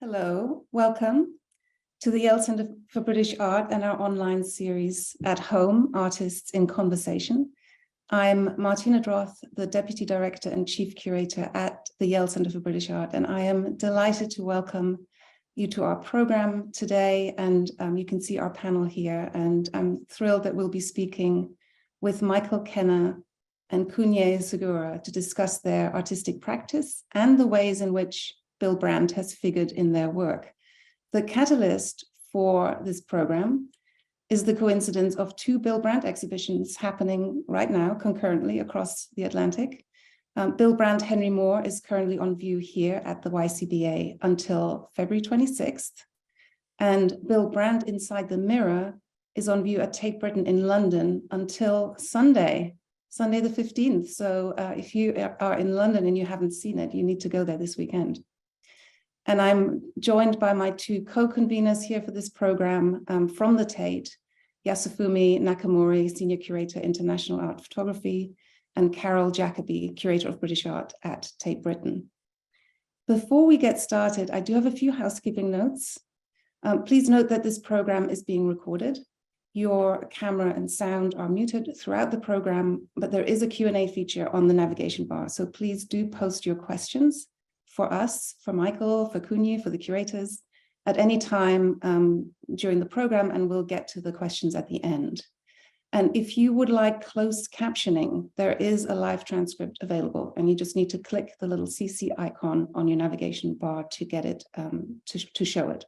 Hello, welcome to the Yale Center for British Art and our online series At Home, Artists in Conversation. I'm Martina Droth, the Deputy Director and Chief Curator at the Yale Center for British Art, and I am delighted to welcome you to our program today. And you can see our panel here, and I'm thrilled that we'll be speaking with Michael Kenna and Kunié Sugiura to discuss their artistic practice and the ways in which Bill Brandt has figured in their work. The catalyst for this program is the coincidence of two Bill Brandt exhibitions happening right now concurrently across the Atlantic. Bill Brandt Henry Moore is currently on view here at the YCBA until February 26th. And Bill Brandt Inside the Mirror is on view at Tate Britain in London until Sunday the 15th. So if you are in London and you haven't seen it, you need to go there this weekend. And I'm joined by my two co-conveners here for this program from the Tate, Yasufumi Nakamori, Senior Curator, International Art Photography, and Carol Jacobi, Curator of British Art at Tate Britain. Before we get started, I do have a few housekeeping notes. Please note that this program is being recorded. Your camera and sound are muted throughout the program, but there is a Q&A feature on the navigation bar. So please do post your questions for us, for Michael, for Cunye, for the curators, at any time during the program, and we'll get to the questions at the end. And if you would like closed captioning, there is a live transcript available, and you just need to click the little CC icon on your navigation bar to get it, to show it.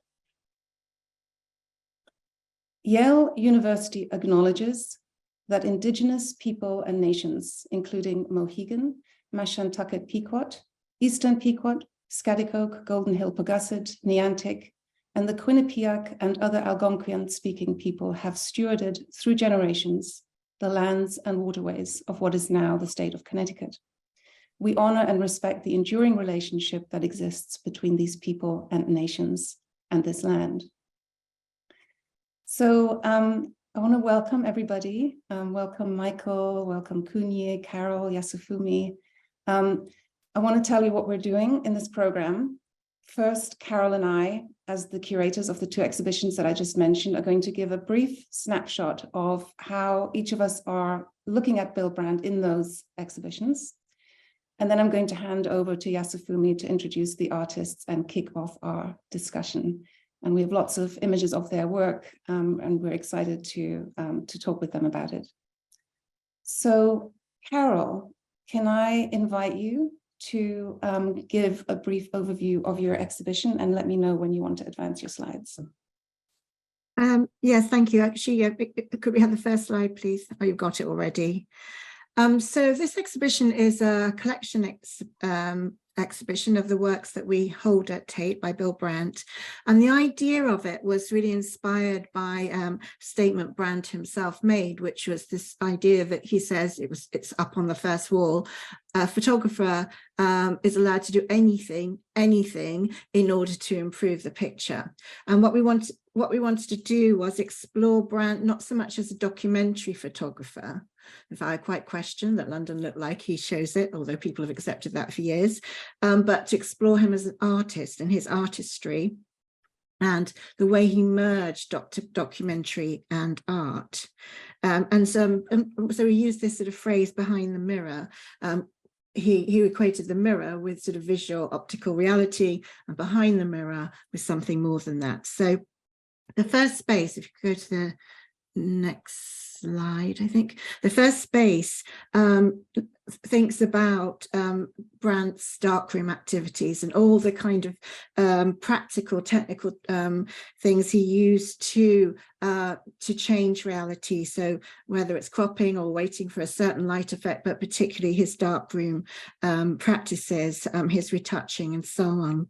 Yale University acknowledges that Indigenous people and nations, including Mohegan, Mashantucket Pequot, Eastern Pequot, Schaghticoke, Golden Hill Pagussit, Niantic, and the Quinnipiac and other Algonquian-speaking people have stewarded through generations the lands and waterways of what is now the state of Connecticut. We honor and respect the enduring relationship that exists between these people and nations and this land. So I want to welcome everybody. Welcome Michael, welcome Cunye, Carol, Yasufumi. I want to tell you what we're doing in this program. First, Carol and I, as the curators of the two exhibitions that I just mentioned, are going to give a brief snapshot of how each of us are looking at Bill Brandt in those exhibitions. And then I'm going to hand over to Yasufumi to introduce the artists and kick off our discussion. And we have lots of images of their work, and we're excited to talk with them about it. So, Carol, can I invite you to give a brief overview of your exhibition and let me know when you want to advance your slides? Yes, thank you. Actually, could we have the first slide, please? Oh, you've got it already. So this exhibition is a collection exhibition of the works that we hold at Tate by Bill Brandt. And the idea of it was really inspired by a statement Brandt himself made, which was this idea that he says, it's up on the first wall, a photographer is allowed to do anything in order to improve the picture. And what we wanted to do was explore Brandt not so much as a documentary photographer. In fact, I quite question that London looked like he shows it, although people have accepted that for years, but to explore him as an artist and his artistry and the way he merged documentary and art. And so we use this sort of phrase, behind the mirror. He equated the mirror with sort of visual optical reality, and behind the mirror with something more than that. So the first space, if you go to the next slide, I think the first space thinks about Brandt's darkroom activities and all the kind of practical, technical things he used to change reality. So whether it's cropping or waiting for a certain light effect, but particularly his darkroom practices, his retouching and so on.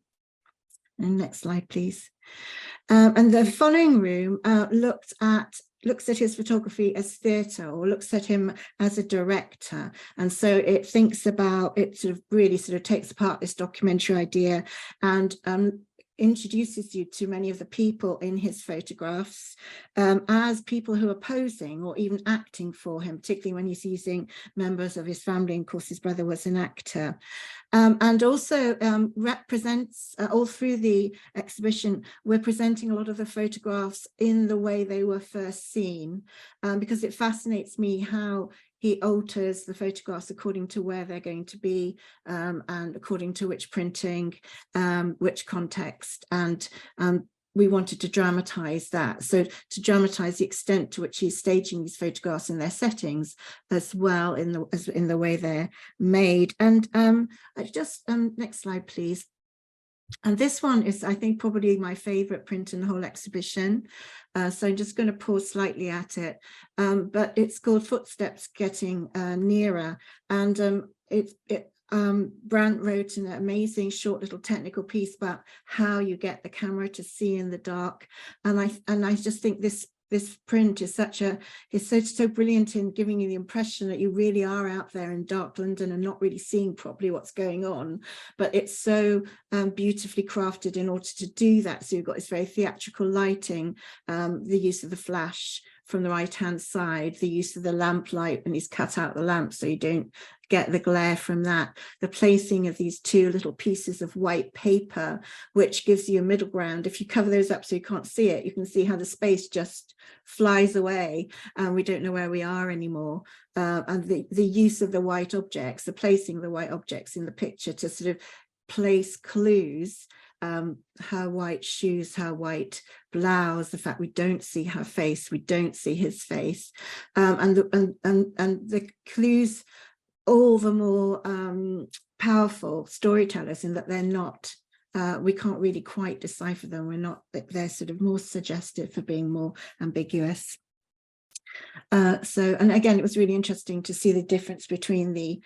And next slide, please. And the following room looks at his photography as theatre, or looks at him as a director. And so it thinks about, it really takes apart this documentary idea and introduces you to many of the people in his photographs as people who are posing or even acting for him, particularly when he's using members of his family. And of course, his brother was an actor. And also represents, all through the exhibition, we're presenting a lot of the photographs in the way they were first seen, because it fascinates me how he alters the photographs according to where they're going to be, and according to which printing, which context, and we wanted to dramatize that. So to dramatize the extent to which he's staging these photographs in their settings, as well in the way they're made. And next slide, please. And this one is, I think, probably my favorite print in the whole exhibition. So I'm just going to pause slightly at it. But it's called Footsteps Getting Nearer. And Brandt wrote an amazing short little technical piece about how you get the camera to see in the dark. And I just think this print is so brilliant in giving you the impression that you really are out there in dark London and not really seeing properly what's going on. But it's so beautifully crafted in order to do that. So you've got this very theatrical lighting, the use of the flash from the right-hand side, the use of the lamp light, and he's cut out the lamp so you don't get the glare from that, the placing of these two little pieces of white paper, which gives you a middle ground. If you cover those up so you can't see it, you can see how the space just flies away and we don't know where we are anymore. And the use of the white objects, the placing of the white objects in the picture to sort of place clues, her white shoes, her white blouse, the fact we don't see her face, we don't see his face, and the clues all the more powerful storytellers in that they're not, we can't really quite decipher them. They're sort of more suggestive for being more ambiguous. And again, it was really interesting to see the difference between the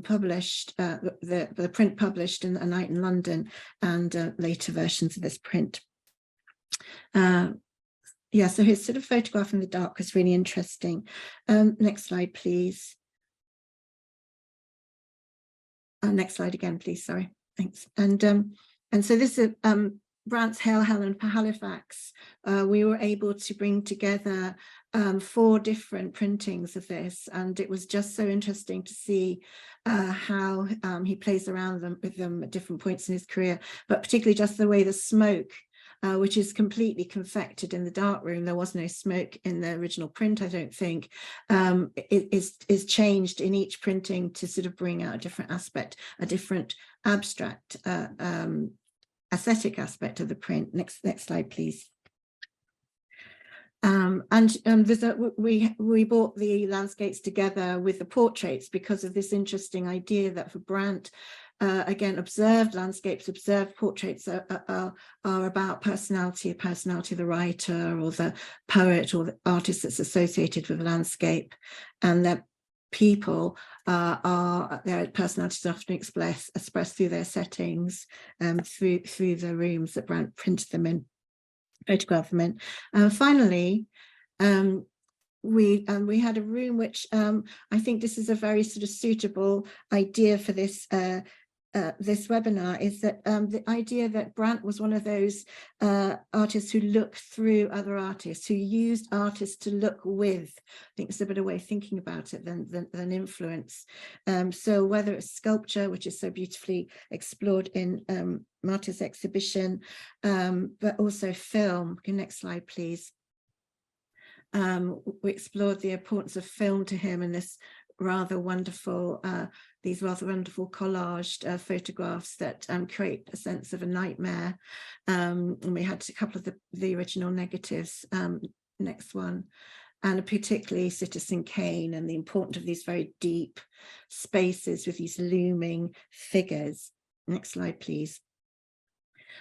published, the print published in A Night in London and later versions of this print. Yeah, so his sort of photograph in the dark was really interesting. Next slide, please. Next slide again, please. Sorry, thanks. And so this is Brandt's Hail Helen for Halifax. We were able to bring together 4 different printings of this, and it was just so interesting to see how he plays around with them at different points in his career, but particularly just the way the smoke, which is completely confected in the dark room. There was no smoke in the original print, I don't think. It is changed in each printing to sort of bring out a different aspect, a different abstract, aesthetic aspect of the print. Next slide, please. We brought the landscapes together with the portraits because of this interesting idea that for Brandt, again, observed landscapes, observed portraits are about personality of the writer or the poet or the artist that's associated with the landscape, and that people their personalities often expressed through their settings, through the rooms that Brandt printed them in, photographed them in. Finally, we had a room which I think this is a very sort of suitable idea for this this webinar, is that the idea that Brandt was one of those artists who looked through other artists, who used artists to look with. I think it's a better way of thinking about it than influence. So whether it's sculpture, which is so beautifully explored in Marta's exhibition, but also film. Okay, next slide, please. We explored the importance of film to him in this rather wonderful, these rather wonderful collaged photographs that create a sense of a nightmare. And we had a couple of the original negatives. Next one. And particularly Citizen Kane and the importance of these very deep spaces with these looming figures. Next slide, please.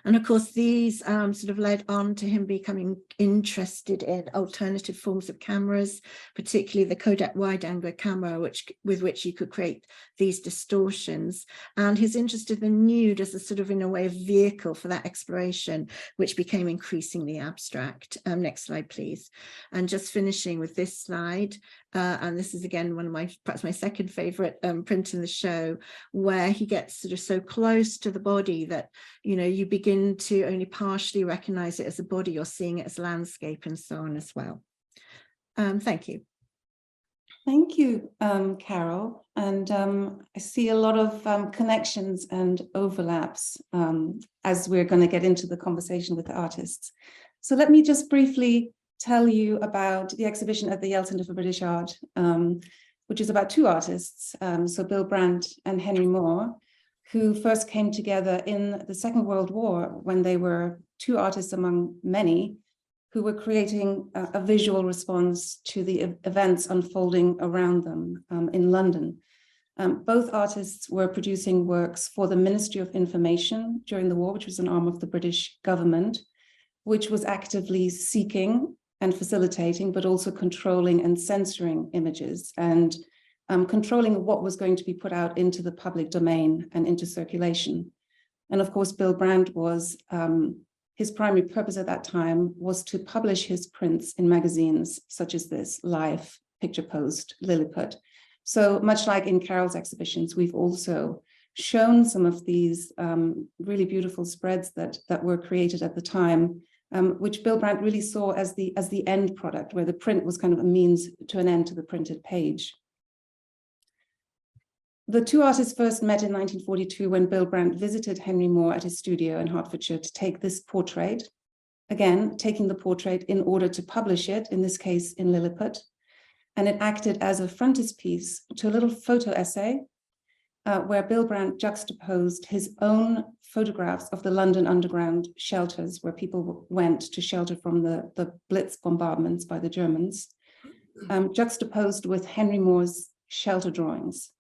And of course, these sort of led on to him becoming interested in alternative forms of cameras, particularly the Kodak wide-angle camera, with which you could create these distortions. And his interest in the nude as a sort of, in a way, of vehicle for that exploration, which became increasingly abstract. Next slide, please. And just finishing with this slide, and this is again one of my, perhaps my second favorite print in the show, where he gets sort of so close to the body that, you know, you begin to only partially recognize it as a body, you're seeing it as landscape and so on as well. Thank you. Thank you, Carol. And I see a lot of connections and overlaps as we're going to get into the conversation with the artists. So let me just briefly tell you about the exhibition at the Yale Center for British Art, which is about two artists, so Bill Brandt and Henry Moore, who first came together in the Second World War when they were two artists among many who were creating a visual response to the events unfolding around them in London. Both artists were producing works for the Ministry of Information during the war, which was an arm of the British government, which was actively seeking and facilitating, but also controlling and censoring images and controlling what was going to be put out into the public domain and into circulation. And of course, Bill Brandt was, his primary purpose at that time was to publish his prints in magazines such as this, Life, Picture Post, Lilliput. So much like in Carol's exhibitions, we've also shown some of these really beautiful spreads that were created at the time, which Bill Brandt really saw as the end product, where the print was kind of a means to an end to the printed page. The two artists first met in 1942 when Bill Brandt visited Henry Moore at his studio in Hertfordshire to take this portrait, again, taking the portrait in order to publish it, in this case in Lilliput, and it acted as a frontispiece to a little photo essay where Bill Brandt juxtaposed his own photographs of the London Underground shelters where people went to shelter from the Blitz bombardments by the Germans, juxtaposed with Henry Moore's shelter drawings,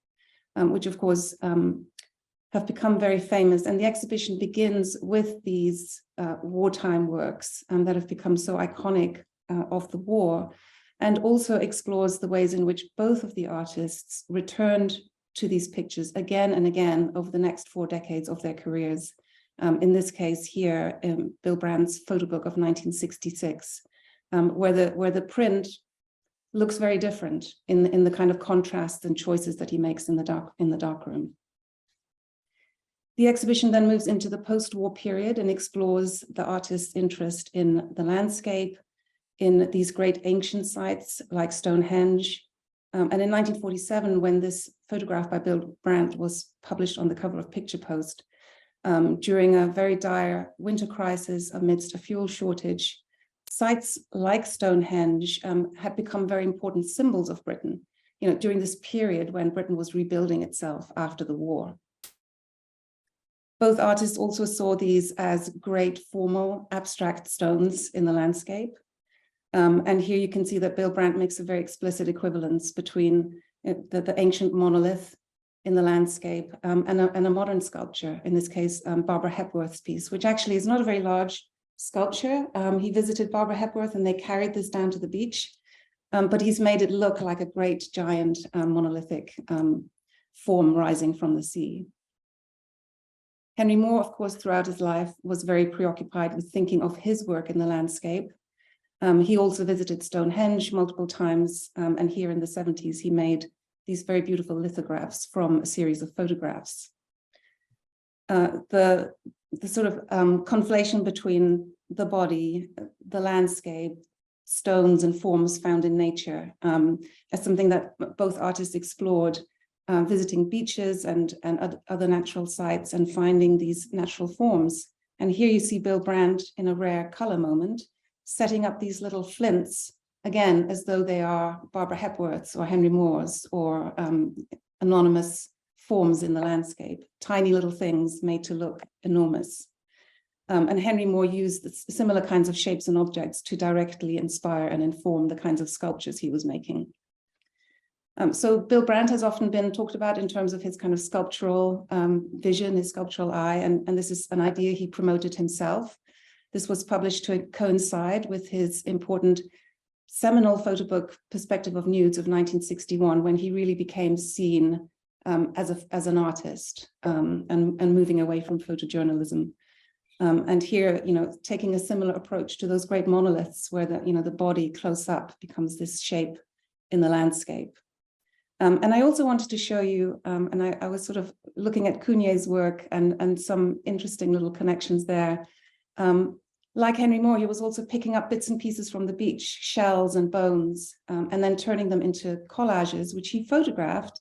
which of course have become very famous. And the exhibition begins with these wartime works that have become so iconic of the war, and also explores the ways in which both of the artists returned to these pictures again and again over the next 4 decades of their careers. In this case here, Bill Brandt's photo book of 1966, where the print looks very different in the kind of contrasts and choices that he makes in the dark room. The exhibition then moves into the post-war period and explores the artist's interest in the landscape, in these great ancient sites like Stonehenge. And in 1947, when this photograph by Bill Brandt was published on the cover of Picture Post, during a very dire winter crisis amidst a fuel shortage, sites like Stonehenge had become very important symbols of Britain, you know, during this period when Britain was rebuilding itself after the war. Both artists also saw these as great formal abstract stones in the landscape. And here you can see that Bill Brandt makes a very explicit equivalence between the ancient monolith in the landscape and a modern sculpture, in this case, Barbara Hepworth's piece, which actually is not a very large sculpture. He visited Barbara Hepworth and they carried this down to the beach, but he's made it look like a great giant monolithic form rising from the sea. Henry Moore, of course, throughout his life was very preoccupied with thinking of his work in the landscape. He also visited Stonehenge multiple times, and here in the 70s, he made these very beautiful lithographs from a series of photographs. The sort of conflation between the body, the landscape, stones and forms found in nature as something that both artists explored, visiting beaches and other natural sites and finding these natural forms. And here you see Bill Brandt in a rare color moment, setting up these little flints, again, as though they are Barbara Hepworth's or Henry Moore's or anonymous forms in the landscape, tiny little things made to look enormous. And Henry Moore used similar kinds of shapes and objects to directly inspire and inform the kinds of sculptures he was making. So Bill Brandt has often been talked about in terms of his kind of sculptural vision, his sculptural eye, and this is an idea he promoted himself. This was published to coincide with his important seminal photo book, Perspective of Nudes of 1961, when he really became seen as an artist and moving away from photojournalism. And here, you know, taking a similar approach to those great monoliths where the body close up becomes this shape in the landscape. And I also wanted to show you, and I was sort of looking at Cunye's work and some interesting little connections there. Like Henry Moore, he was also picking up bits and pieces from the beach, shells and bones, and then turning them into collages, which he photographed,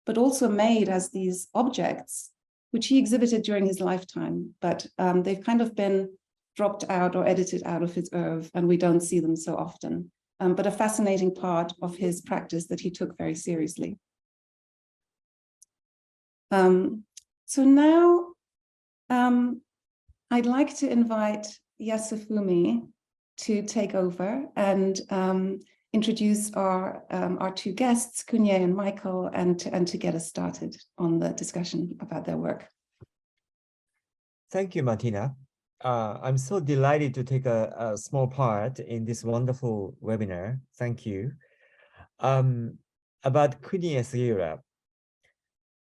but also made as these objects, which he exhibited during his lifetime. But they've kind of been dropped out or edited out of his oeuvre, and we don't see them so often. But a fascinating part of his practice that he took very seriously. So now I'd like to invite Yasufumi to take over and introduce our two guests, Cunye and Michael, and to get us started on the discussion about their work. Thank you, Martina. I'm so delighted to take a small part in this wonderful webinar. Thank you. About Kunié Sugiura.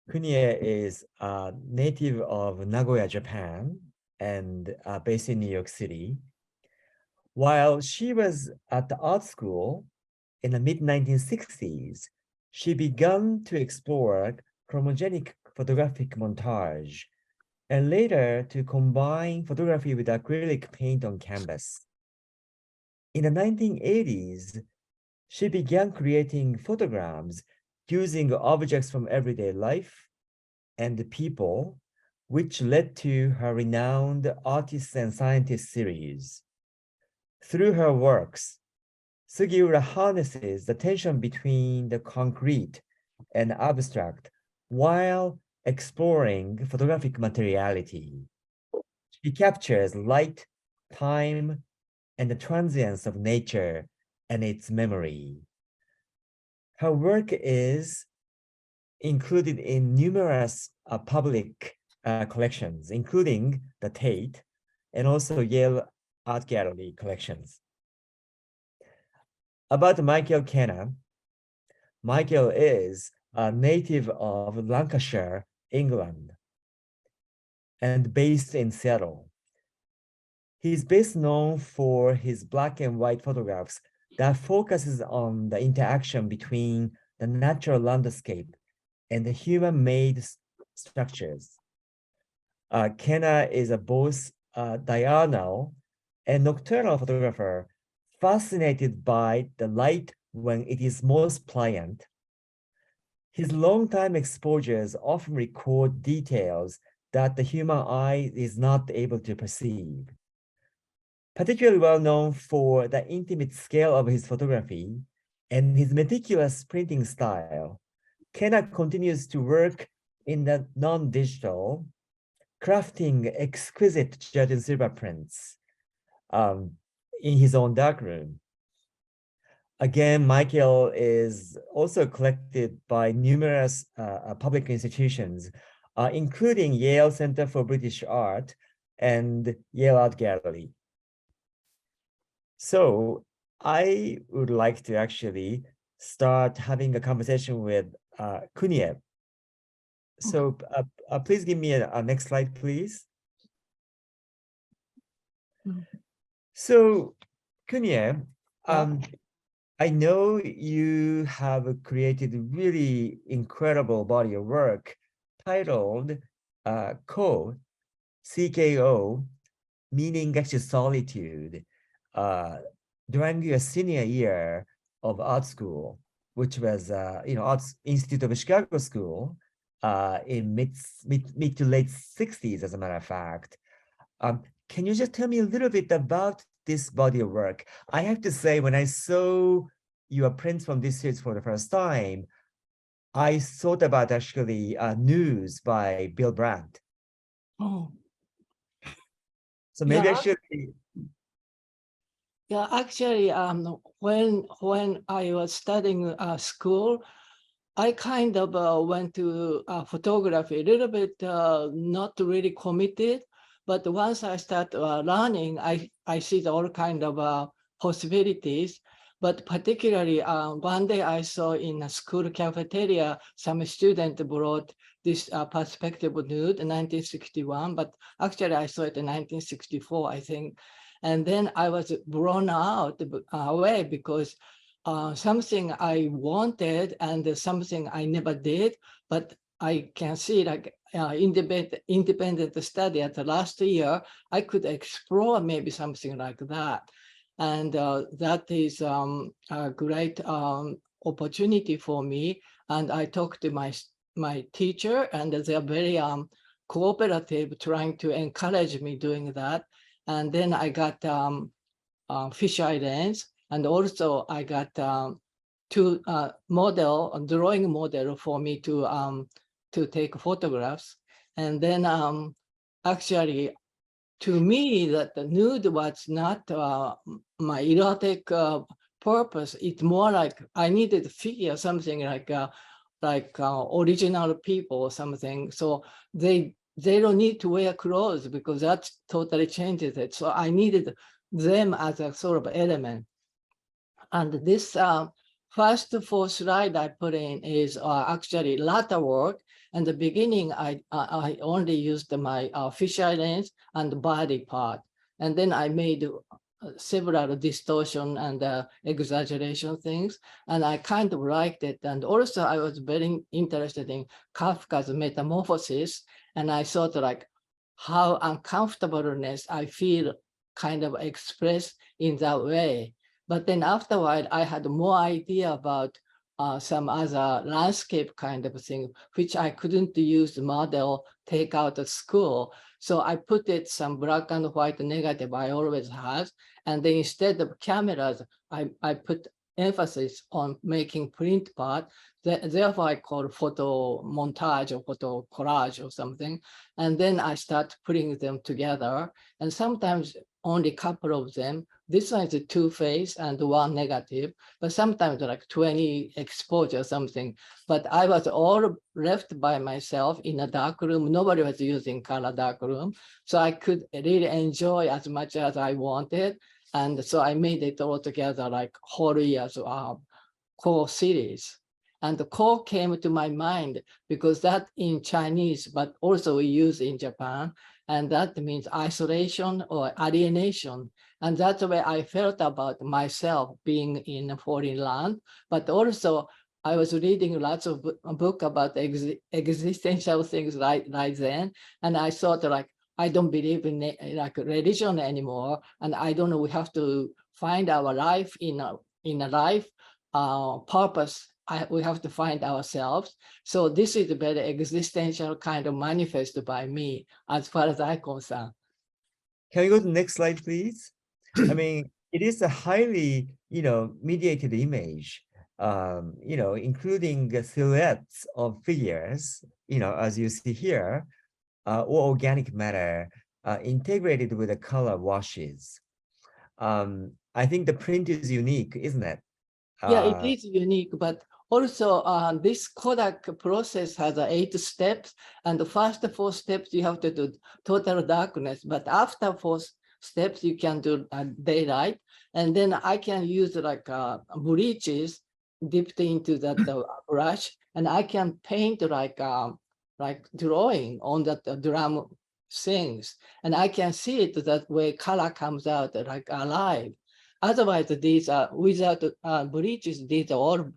Cunye is a native of Nagoya, Japan, and based in New York City. While she was at the art school in the mid-1960s, she began to explore chromogenic photographic montage, and later to combine photography with acrylic paint on canvas. In the 1980s, she began creating photograms using objects from everyday life and people, which led to her renowned Artists and Scientists series. Through her works, Sugiura harnesses the tension between the concrete and abstract while exploring photographic materiality. She captures light, time, and the transience of nature and its memory. Her work is included in numerous public collections, including the Tate and also Yale Art Gallery collections. About Michael Kenna, Michael is a native of Lancashire, England, and based in Seattle. He's best known for his black and white photographs that focuses on the interaction between the natural landscape and the human-made structures. Kenna is a both diurnal and nocturnal photographer, fascinated by the light when it is most pliant. His long-time exposures often record details that the human eye is not able to perceive. Particularly well known for the intimate scale of his photography and his meticulous printing style, Kenna continues to work in the non-digital, crafting exquisite jet and silver prints in his own darkroom. Again, Michael is also collected by numerous public institutions, including Yale Center for British Art and Yale Art Gallery. So I would like to actually start having a conversation with Cunye. So please give me a next slide, please. So Cunye, I know you have created a really incredible body of work titled CKO, meaning actually solitude, during your senior year of art school, which was Arts Institute of Chicago School in mid to late 60s, as a matter of fact. Can you just tell me a little bit about this body of work? I have to say, when I saw your prints from this series for the first time, I thought about actually News by Bill Brandt. Oh. So maybe Yeah. actually. Yeah, actually, when I was studying school, I kind of went to photography a little bit, not really committed. But once I start learning, I see all kind of possibilities. But particularly, one day I saw in a school cafeteria, some student brought this perspective nude in 1961, but actually I saw it in 1964, I think. And then I was blown away because something I wanted and something I never did, but I can see like independent study at the last year, I could explore maybe something like that. And that is a great opportunity for me. And I talked to my teacher, and they're very cooperative, trying to encourage me doing that. And then I got fisheye lens, and also I got two drawing model for me to take photographs. And then actually, to me, that the nude was not my erotic purpose. It's more like I needed to figure something like original people or something. So they don't need to wear clothes because that totally changes it. So I needed them as a sort of element. And this first 4 slide I put in is actually latter work. In the beginning, I only used my fisheye lens and body part. And then I made several distortion and exaggeration things. And I kind of liked it. And also I was very interested in Kafka's Metamorphosis. And I thought like how uncomfortableness I feel kind of expressed in that way. But then afterward, I had more idea about some other landscape kind of thing, which I couldn't use the model take out of school. So I put it some black and white negative I always had. And then instead of cameras, I put emphasis on making print part. Therefore, I call photo montage or photo collage or something. And then I start putting them together. And sometimes only a couple of them. This one is a 2 face and 1 negative, but sometimes like 20 exposure or something. But I was all left by myself in a dark room. Nobody was using color dark room. So I could really enjoy as much as I wanted. And so I made it all together like whole year's core series. And the core came to my mind because that in Chinese, but also we use in Japan. And that means isolation or alienation. And that's the way I felt about myself being in a foreign land. But also I was reading lots of books about existential things right then. And I thought like, I don't believe in like religion anymore. And I don't know, we have to find our life in a life purpose. We have to find ourselves. So this is a very existential kind of manifest by me, as far as I'm concerned. Can we go to the next slide, please? I mean, it is a highly, mediated image, including the silhouettes of figures, as you see here, or organic matter integrated with the color washes. I think the print is unique, isn't it? Yeah, it is unique, but also this Kodak process has 8 steps, and the first 4 steps you have to do total darkness, but after 4 steps you can do daylight, and then I can use like bleaches dipped into that brush, and I can paint like drawing on that drum things, and I can see it that way color comes out like alive. Otherwise, these are without bleaches, these are all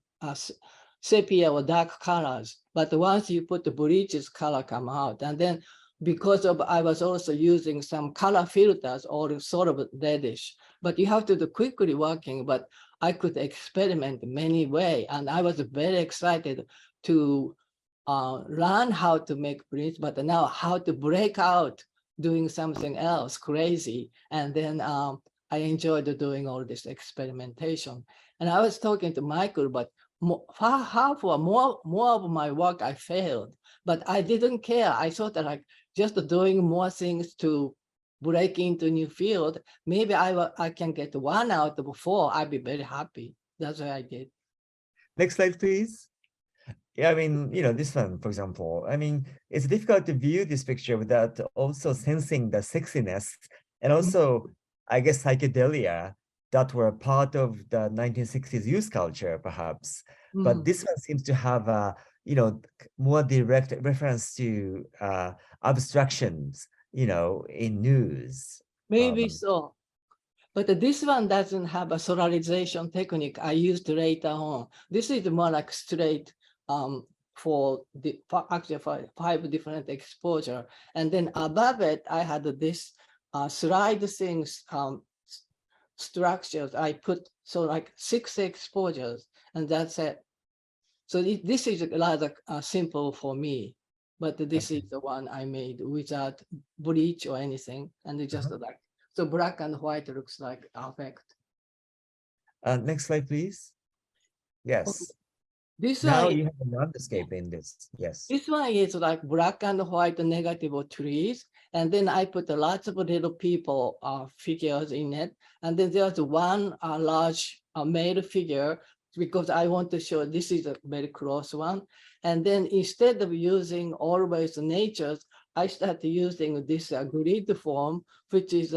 sepia or dark colors. But once you put the bleaches, color come out. And then because of I was also using some color filters or sort of reddish, but you have to do quickly working, but I could experiment many ways. And I was very excited to learn how to make prints, but now how to break out doing something else crazy. And then I enjoyed doing all this experimentation. And I was talking to Michael, but more of my work I failed, but I didn't care. I thought that like just doing more things to break into new field, maybe I can get 1 out of 4, I'd be very happy. That's what I did. Next slide, please. Yeah, I mean, this one, for example, I mean, it's difficult to view this picture without also sensing the sexiness and also, I guess, psychedelia that were part of the 1960s youth culture, perhaps. But this one seems to have a, more direct reference to abstractions, in news. Maybe so. But this one doesn't have a solarization technique I used later on. This is more like straight actually for 5 different exposure. And then above it, I had this slide things structures. I put so like 6 exposures, and that's it. So this is rather simple for me, but this is the one I made without bleach or anything, and it just like, so black and white looks like effect. Next slide, please. Yes. Okay. This Now one, you have a landscape in this. Yes. this one is like black and white negative trees, and then I put lots of little people figures in it, and then there's one large male figure, because I want to show this is a very close one. And then instead of using always natures, I started using this grid form, which is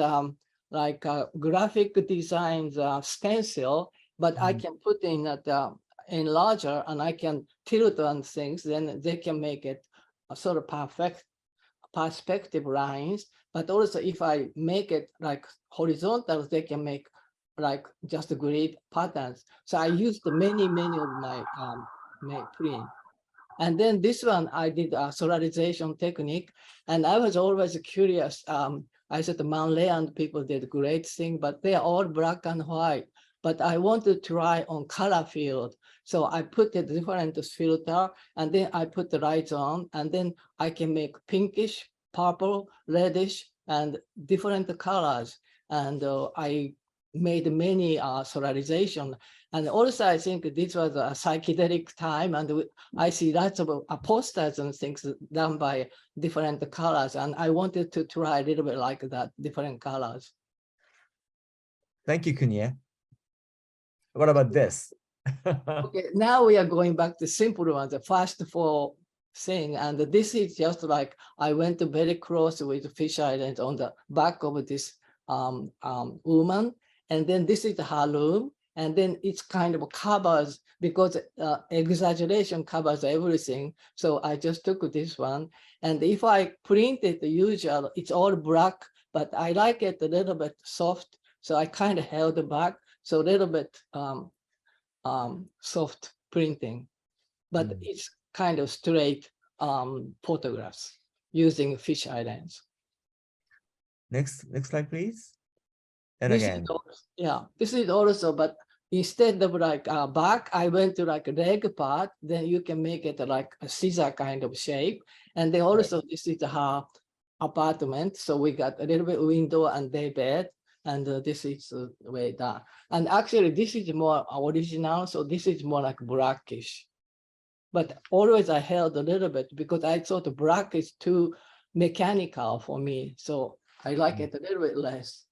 like a graphic designs stencil, but I can put in that enlarger, and I can tilt on things, then they can make it a sort of perfect perspective lines. But also if I make it like horizontal, they can make like just grid patterns. So I used many of my print. And then this one, I did a solarization technique, and I was always curious. I said the Manland people did great thing, but they are all black and white. But I wanted to try on color field. So I put a different filter, and then I put the lights on, and then I can make pinkish, purple, reddish, and different colors. And I made many solarization. And also I think this was a psychedelic time, and I see lots of posters and things done by different colors. And I wanted to try a little bit like that, different colors. Thank you, Cunye. What about this? Okay, now we are going back to simple ones, the first 4 thing. And this is just like, I went very close with fish islands on the back of this woman. And then this is her room. And then it's kind of covers, because exaggeration covers everything. So I just took this one. And if I print it, usually it's all black, but I like it a little bit soft. So I kind of held it back. So a little bit soft printing, but it's kind of straight photographs using fish islands. Next slide, please. And This again. is also, this is also, but instead of like back, I went to like leg part, then you can make it like a scissor kind of shape. And then also this is her apartment. So we got a little bit window and day bed. And this is the way down. And actually this is more original. So this is more like blackish. But always I held a little bit because I thought black is too mechanical for me. So I like it a little bit less.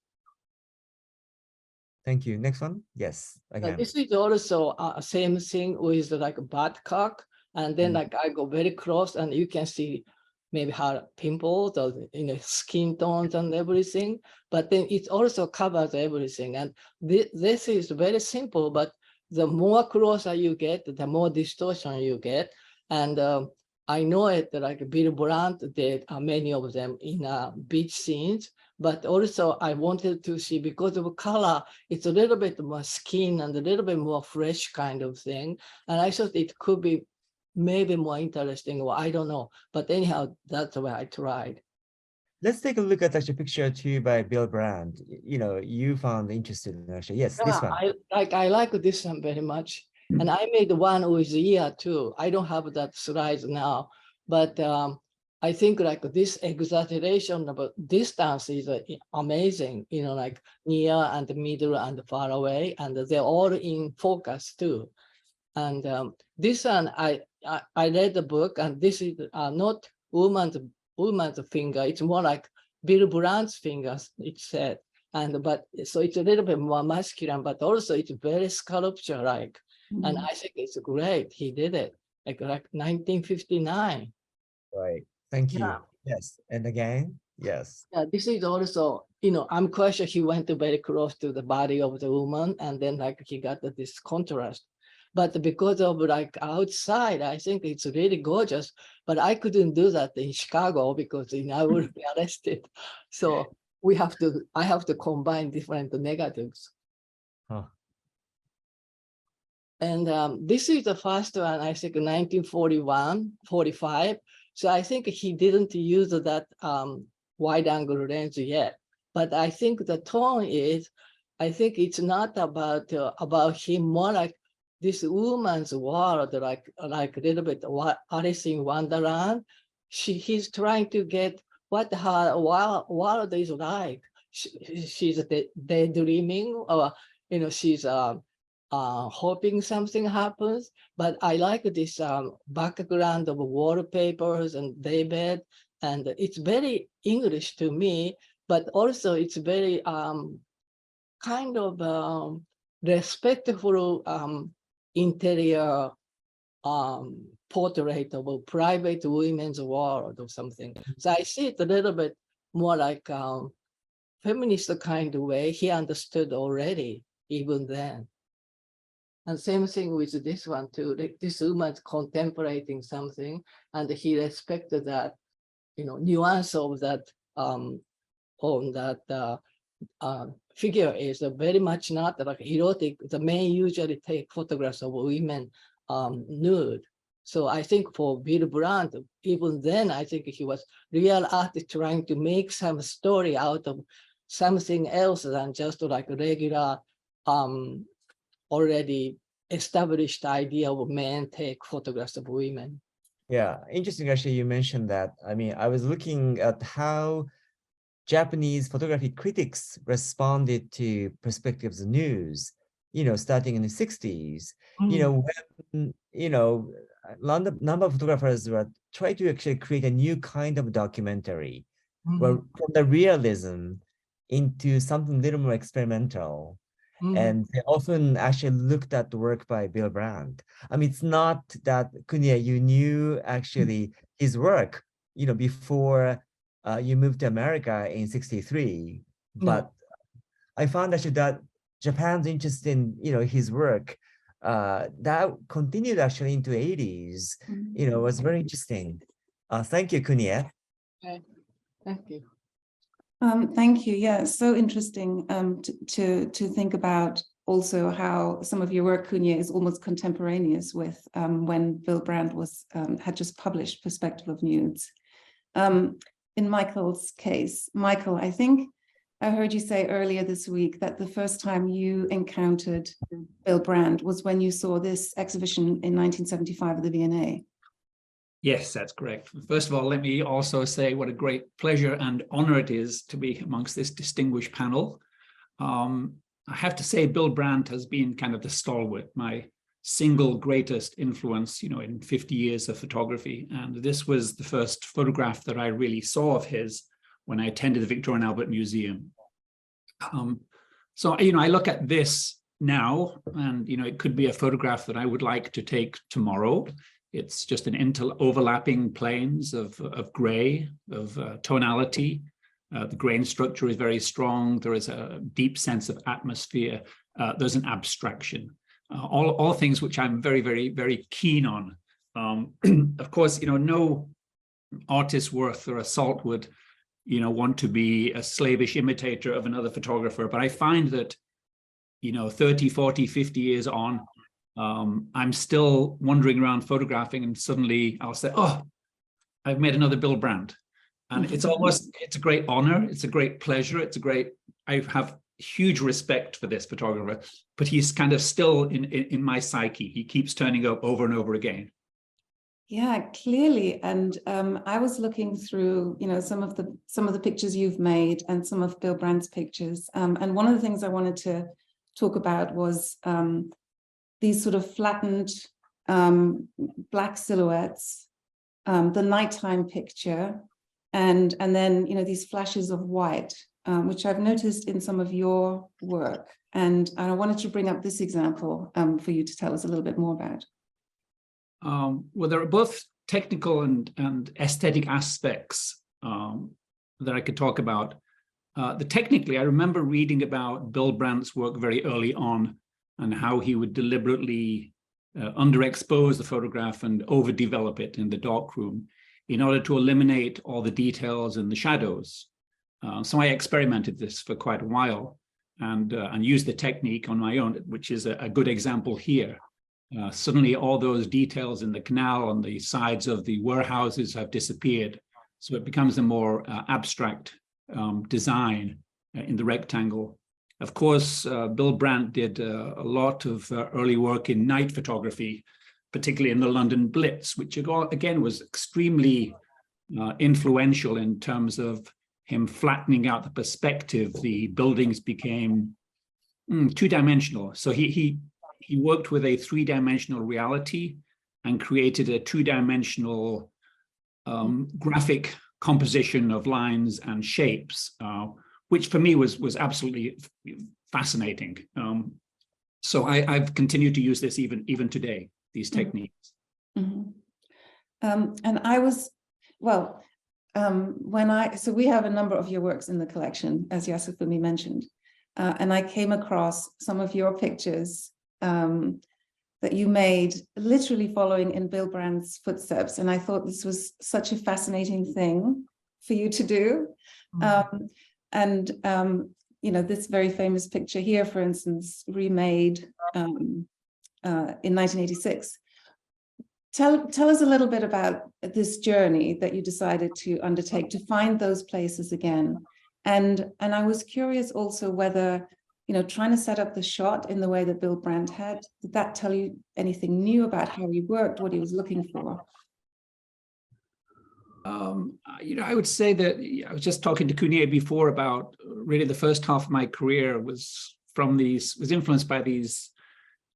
Thank you. Next one. Yes. Again. This is also same thing with like buttock. And then like I go very close and you can see maybe her pimples or skin tones and everything. But then it also covers everything. And this is very simple, but the more closer you get, the more distortion you get. And I know it like Bill Brandt did many of them in beach scenes, but also I wanted to see, because of color, it's a little bit more skin and a little bit more fresh kind of thing. And I thought it could be maybe more interesting, or I don't know. But anyhow, that's the way I tried. Let's take a look at actually picture 2 by Bill Brandt. You found interesting actually. Yes, this one. I like this one very much. And I made one with ear too. I don't have that slide now, but I think like this exaggeration about distance is amazing, like near and middle and far away, and they're all in focus too. And this one, I read the book, and this is not woman's finger. It's more like Bill Brandt's fingers, it said. So it's a little bit more masculine, but also it's very sculpture-like. And I think it's great. He did it like 1959. Right. Thank you. Yeah. Yes. And again, yes. Yeah, this is also, I'm quite sure he went very close to the body of the woman, and then like he got this contrast. But because of like outside, I think it's really gorgeous. But I couldn't do that in Chicago because I would be arrested. So I have to combine different negatives. Huh. And this is the first one, I think 1941, 45. So I think he didn't use that wide angle lens yet. But I think the tone is, I think it's not about him, more like this woman's world, like a little bit Alice in Wonderland. He's trying to get what her world is like. She's daydreaming, or she's hoping something happens. But I like this background of wallpapers and daybed, and it's very English to me. But also it's very kind of respectful interior portrait of a private women's world or something. So I see it a little bit more like feminist kind of way. He understood already even then. And same thing with this one too. This woman's contemplating something, and he respected that, nuance of that figure is very much not like erotic. The men usually take photographs of women nude. So I think for Bill Brandt, even then, I think he was real artist trying to make some story out of something else than just like a regular already established idea of men take photographs of women. Yeah, interesting. Actually, you mentioned that. I mean, I was looking at how Japanese photography critics responded to Perspectives News, starting in the 60s. When, number of photographers were trying to actually create a new kind of documentary, where from the realism into something a little more experimental. And they often actually looked at the work by Bill Brandt. I mean, it's not that, Cunye, you knew actually his work, before you moved to America in 63. But I found actually that Japan's interest in, his work, that continued actually into 80s, was very interesting. Thank you, Cunye. Okay. Thank you. Thank you. Yeah, so interesting to think about also how some of your work, Cunye, is almost contemporaneous with when Bill Brandt had just published Perspective of Nudes. In Michael's case, Michael, I think I heard you say earlier this week that the first time you encountered Bill Brandt was when you saw this exhibition in 1975 at the V&A. Yes, that's correct. First of all, let me also say what a great pleasure and honor it is to be amongst this distinguished panel. I have to say Bill Brandt has been kind of the stalwart, my single greatest influence, in 50 years of photography. And this was the first photograph that I really saw of his when I attended the Victoria and Albert Museum. So, I look at this now and, it could be a photograph that I would like to take tomorrow. It's just an overlapping planes of gray, of tonality. The grain structure is very strong. There is a deep sense of atmosphere. There's an abstraction. All things which I'm very, very, very keen on. Of course, no artist's worth or a salt would, want to be a slavish imitator of another photographer. But I find that, 30, 40, 50 years on, I'm still wandering around photographing, and suddenly I'll say, oh, I've made another Bill Brandt. And it's a great honor. It's a great pleasure. I have huge respect for this photographer, but he's kind of still in my psyche. He keeps turning up over and over again. Yeah, clearly. And I was looking through, some of the pictures you've made and some of Bill Brandt's pictures. And one of the things I wanted to talk about was these sort of flattened black silhouettes, the nighttime picture, and then these flashes of white, which I've noticed in some of your work. And I wanted to bring up this example for you to tell us a little bit more about. Well, there are both technical and aesthetic aspects that I could talk about. Technically, I remember reading about Bill Brandt's work very early on and how he would deliberately underexpose the photograph and overdevelop it in the darkroom in order to eliminate all the details and the shadows. So I experimented this for quite a while and used the technique on my own, which is a good example here. Suddenly all those details in the canal on the sides of the warehouses have disappeared. So it becomes a more abstract design in the rectangle. Of course, Bill Brandt did a lot of early work in night photography, particularly in the London Blitz, which again was extremely influential in terms of him flattening out the perspective. The buildings became two-dimensional. So he worked with a three-dimensional reality and created a two-dimensional graphic composition of lines and shapes, which for me was absolutely fascinating. So I've continued to use this even today, these techniques. Mm-hmm. And I was, well, so we have a number of your works in the collection, as Yasufumi mentioned, and I came across some of your pictures that you made literally following in Bill Brandt's footsteps. And I thought this was such a fascinating thing for you to do. You know, this very famous picture here, for instance, remade in 1986. Tell us a little bit about this journey that you decided to undertake to find those places again. And I was curious also whether, you know, trying to set up the shot in the way that Bill Brandt had, did that tell you anything new about how he worked, what he was looking for? You know, I would say that I was just talking to Cunye before about really the first half of my career was influenced by these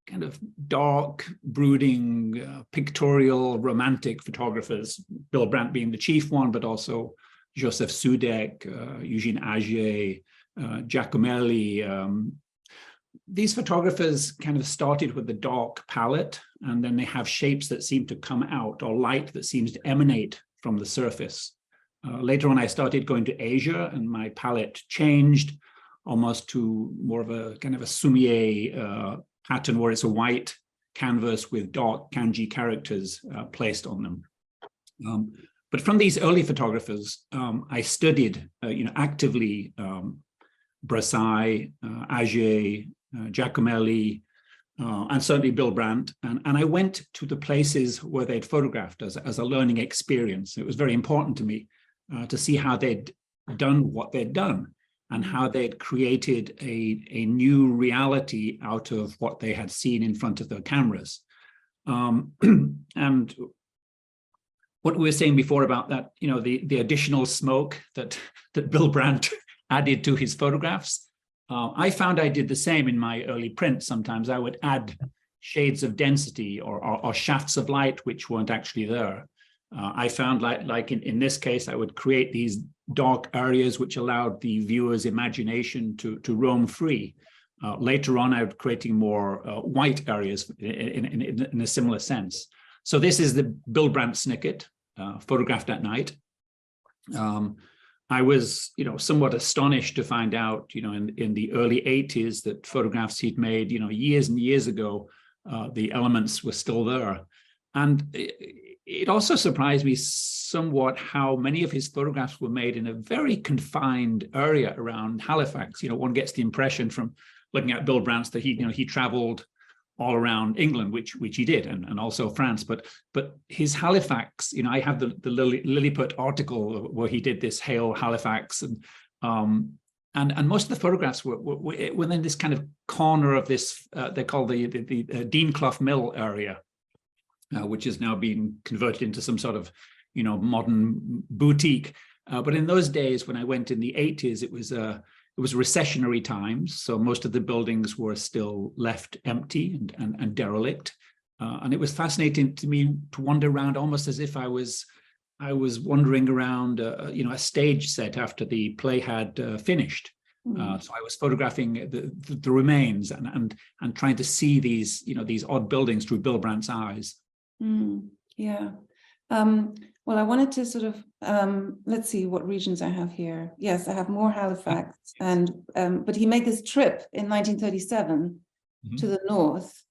kind of dark, brooding, pictorial, romantic photographers, Bill Brandt being the chief one, but also Joseph Sudek, Eugene Auger, Giacomelli. These photographers kind of started with the dark palette, and then they have shapes that seem to come out, or light that seems to emanate from the surface. Later on, I started going to Asia, and my palette changed almost to more of a kind of a Cunye pattern, where it's a white canvas with dark kanji characters placed on them. But from these early photographers, I studied, you know, actively Brassai, Auger, Giacomelli, and certainly Bill Brandt. And I went to the places where they'd photographed as a learning experience. It was very important to me to see how they'd done what they'd done and how they'd created a new reality out of what they had seen in front of their cameras. And what we were saying before about that, you know, the additional smoke that Bill Brandt added to his photographs, I found I did the same in my early prints. Sometimes I would add shades of density or shafts of light which weren't actually there. I found like in this case, I would create these dark areas which allowed the viewer's imagination to roam free. Later on, I was creating more white areas in a similar sense. So this is the Bill Brandt snicket, photographed at night. I was, you know, somewhat astonished to find out, you know, in the early 80s that photographs he'd made, you know, years and years ago, the elements were still there. And it also surprised me somewhat how many of his photographs were made in a very confined area around Halifax. You know, one gets the impression from looking at Bill Brandt that he traveled all around England, which he did, and also France. But his Halifax, you know, I have the Lilliput article where he did this Hail Halifax, and most of the photographs were within this kind of corner of this they call the Dean Clough Mill area, which is now being converted into some sort of, you know, modern boutique. But in those days, when I went in the 80s, it was recessionary times, so most of the buildings were still left empty and derelict. And it was fascinating to me to wander around almost as if I was wandering around, you know, a stage set after the play had finished. So I was photographing the remains and trying to see these, you know, these odd buildings through Bill Brandt's eyes. Yeah. Well, I wanted to sort of, let's see what regions I have here. Yes, I have more Halifax, and but he made this trip in 1937 to the north.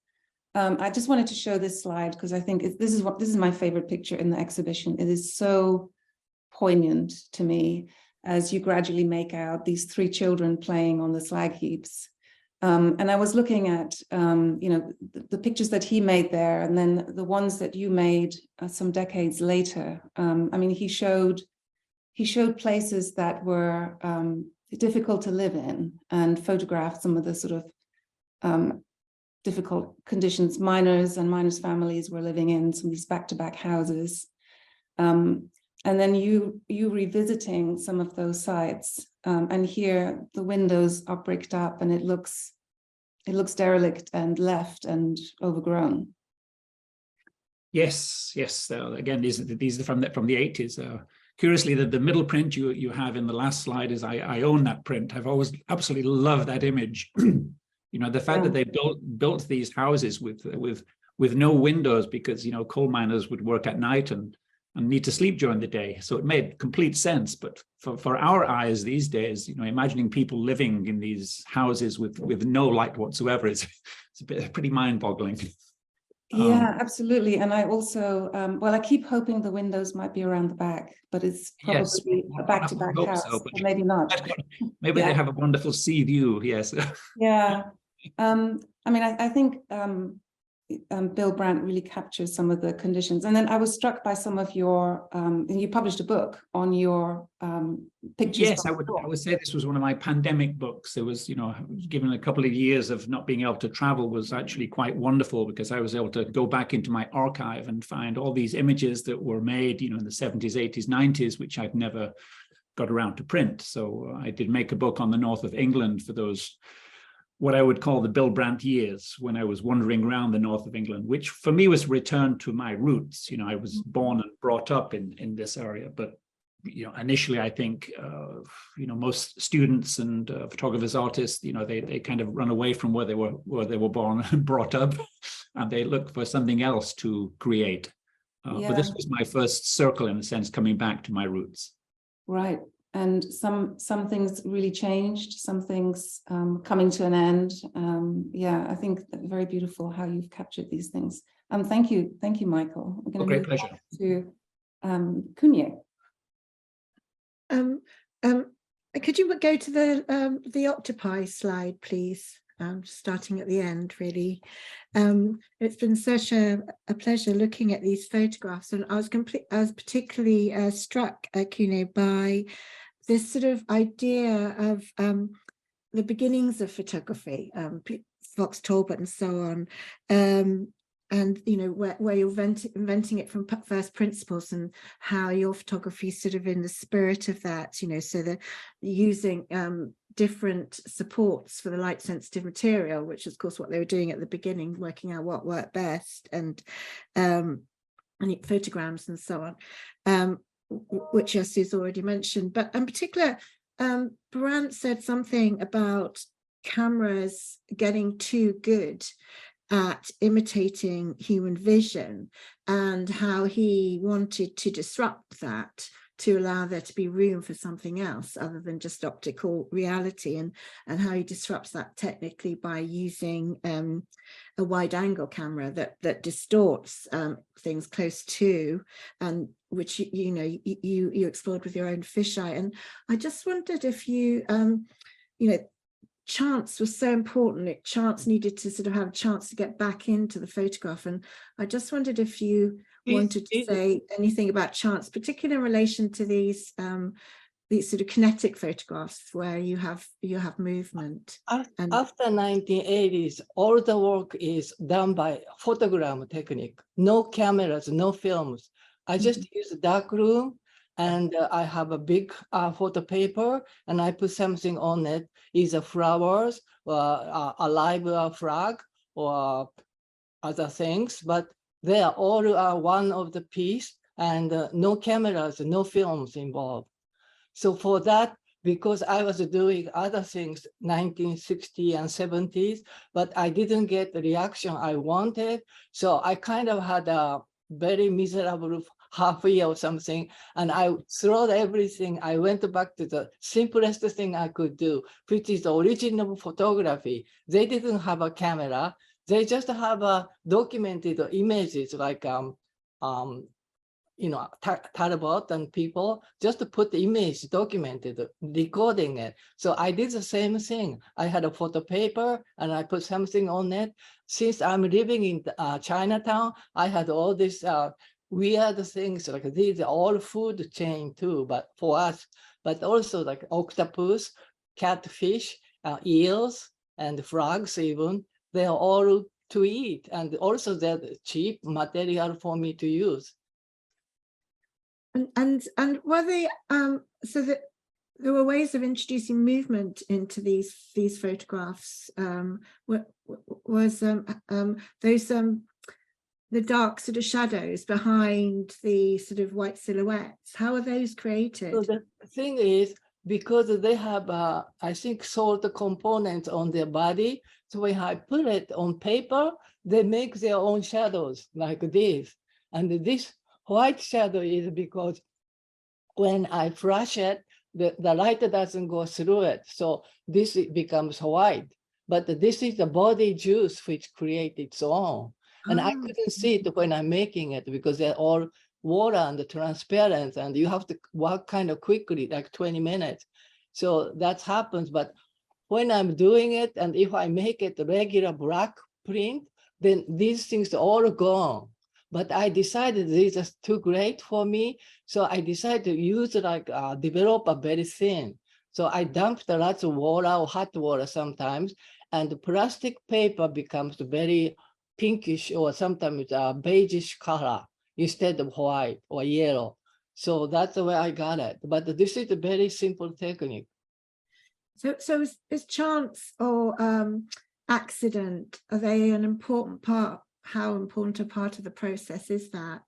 I just wanted to show this slide because I think this is my favorite picture in the exhibition. It is so poignant to me. as you gradually make out these three children playing on the slag heaps. And I was looking at, the pictures that he made there, and then the ones that you made some decades later. I mean, he showed places that were difficult to live in, and photographed some of the sort of difficult conditions miners and miners' families were living in, some of these back-to-back houses. And then you revisiting some of those sites, and here the windows are bricked up, and it looks derelict and left and overgrown. Yes. Again, these are from the 80s. Curiously, the middle print you have in the last slide is I own that print. I've always absolutely loved that image. The fact that they built these houses with no windows, because coal miners would work at night and need to sleep during the day. So it made complete sense. But for our eyes these days, imagining people living in these houses with no light whatsoever, it's pretty mind-boggling. Yeah, absolutely. And I also, I keep hoping the windows might be around the back, but it's probably a back-to-back house, so, but maybe not. Maybe they have a wonderful sea view, yes. Yeah. I mean, I think Bill Brandt really captures some of the conditions. And then I was struck by some of your, you published a book on your pictures. Yes, I would say this was one of my pandemic books. It was, given a couple of years of not being able to travel was actually quite wonderful, because I was able to go back into my archive and find all these images that were made, in the 70s, 80s, 90s, which I'd never got around to print. So I did make a book on the north of England for those, what I would call the Bill Brandt years, when I was wandering around the north of England, which for me was a return to my roots. I was born and brought up in this area, but initially I think most students and photographers, artists, they kind of run away from where they were born and brought up, and they look for something else to create. But this was my first circle, in a sense, coming back to my roots. Right. And some things really changed, some things coming to an end. I think very beautiful how you've captured these things. Thank you, Michael. We're going to great pleasure. To Cunye. Could you go to the octopi slide, please? Starting at the end, really. It's been such a pleasure looking at these photographs, and I was particularly struck, Kunié, by this sort of idea of the beginnings of photography, Fox Talbot and so on, and where you're inventing it from first principles, and how your photography is sort of in the spirit of that, so that using different supports for the light sensitive material, which is of course what they were doing at the beginning, working out what worked best, and photograms and so on, which Yasu's already mentioned. But in particular, Brandt said something about cameras getting too good at imitating human vision, and how he wanted to disrupt that to allow there to be room for something else other than just optical reality, and how he disrupts that technically by using a wide angle camera that distorts things close to, and which you explored with your own fisheye. And I just wondered if chance was so important. Chance needed to sort of have a chance to get back into the photograph, and I just wondered if you wanted to say anything about chance, particularly in relation to these sort of kinetic photographs where you have movement. After 1980s, all the work is done by photogram technique. No cameras, no films. I just use a dark room, and I have a big photo paper, and I put something on it, either flowers or a live flag or other things, but they are all one of the piece, and no cameras, no films involved. So for that, because I was doing other things 1960s and 70s, but I didn't get the reaction I wanted. So I kind of had a very miserable half year or something, and I threw everything. I went back to the simplest thing I could do, which is the original photography. They didn't have a camera. They just have documented images, like Talbot and people, just to put the image documented, recording it. So I did the same thing. I had a photo paper and I put something on it. Since I'm living in Chinatown, I had all these weird things, like these are all food chain too, but for us, but also like octopus, catfish, eels, and frogs even, they're all to eat. And also they're cheap material for me to use. And were they so that there were ways of introducing movement into these photographs? Was those the dark sort of shadows behind the sort of white silhouettes? How are those created? So the thing is, because they have, I think, salt components on their body. So when I put it on paper, they make their own shadows like this. And this white shadow is because when I flash it, the light doesn't go through it. So this becomes white. But this is the body juice which creates its own. And I couldn't see it when I'm making it because they're all water and transparent, and you have to work kind of quickly, like 20 minutes. So that happens. But when I'm doing it, and if I make it regular black print, then these things are all gone. But I decided these are too great for me. So I decided to use like develop a very thin. So I dumped lots of water or hot water sometimes, and the plastic paper becomes very pinkish or sometimes beigeish color instead of white or yellow. So that's the way I got it. But this is a very simple technique. So is chance or accident, are they an important part? How important a part of the process is that?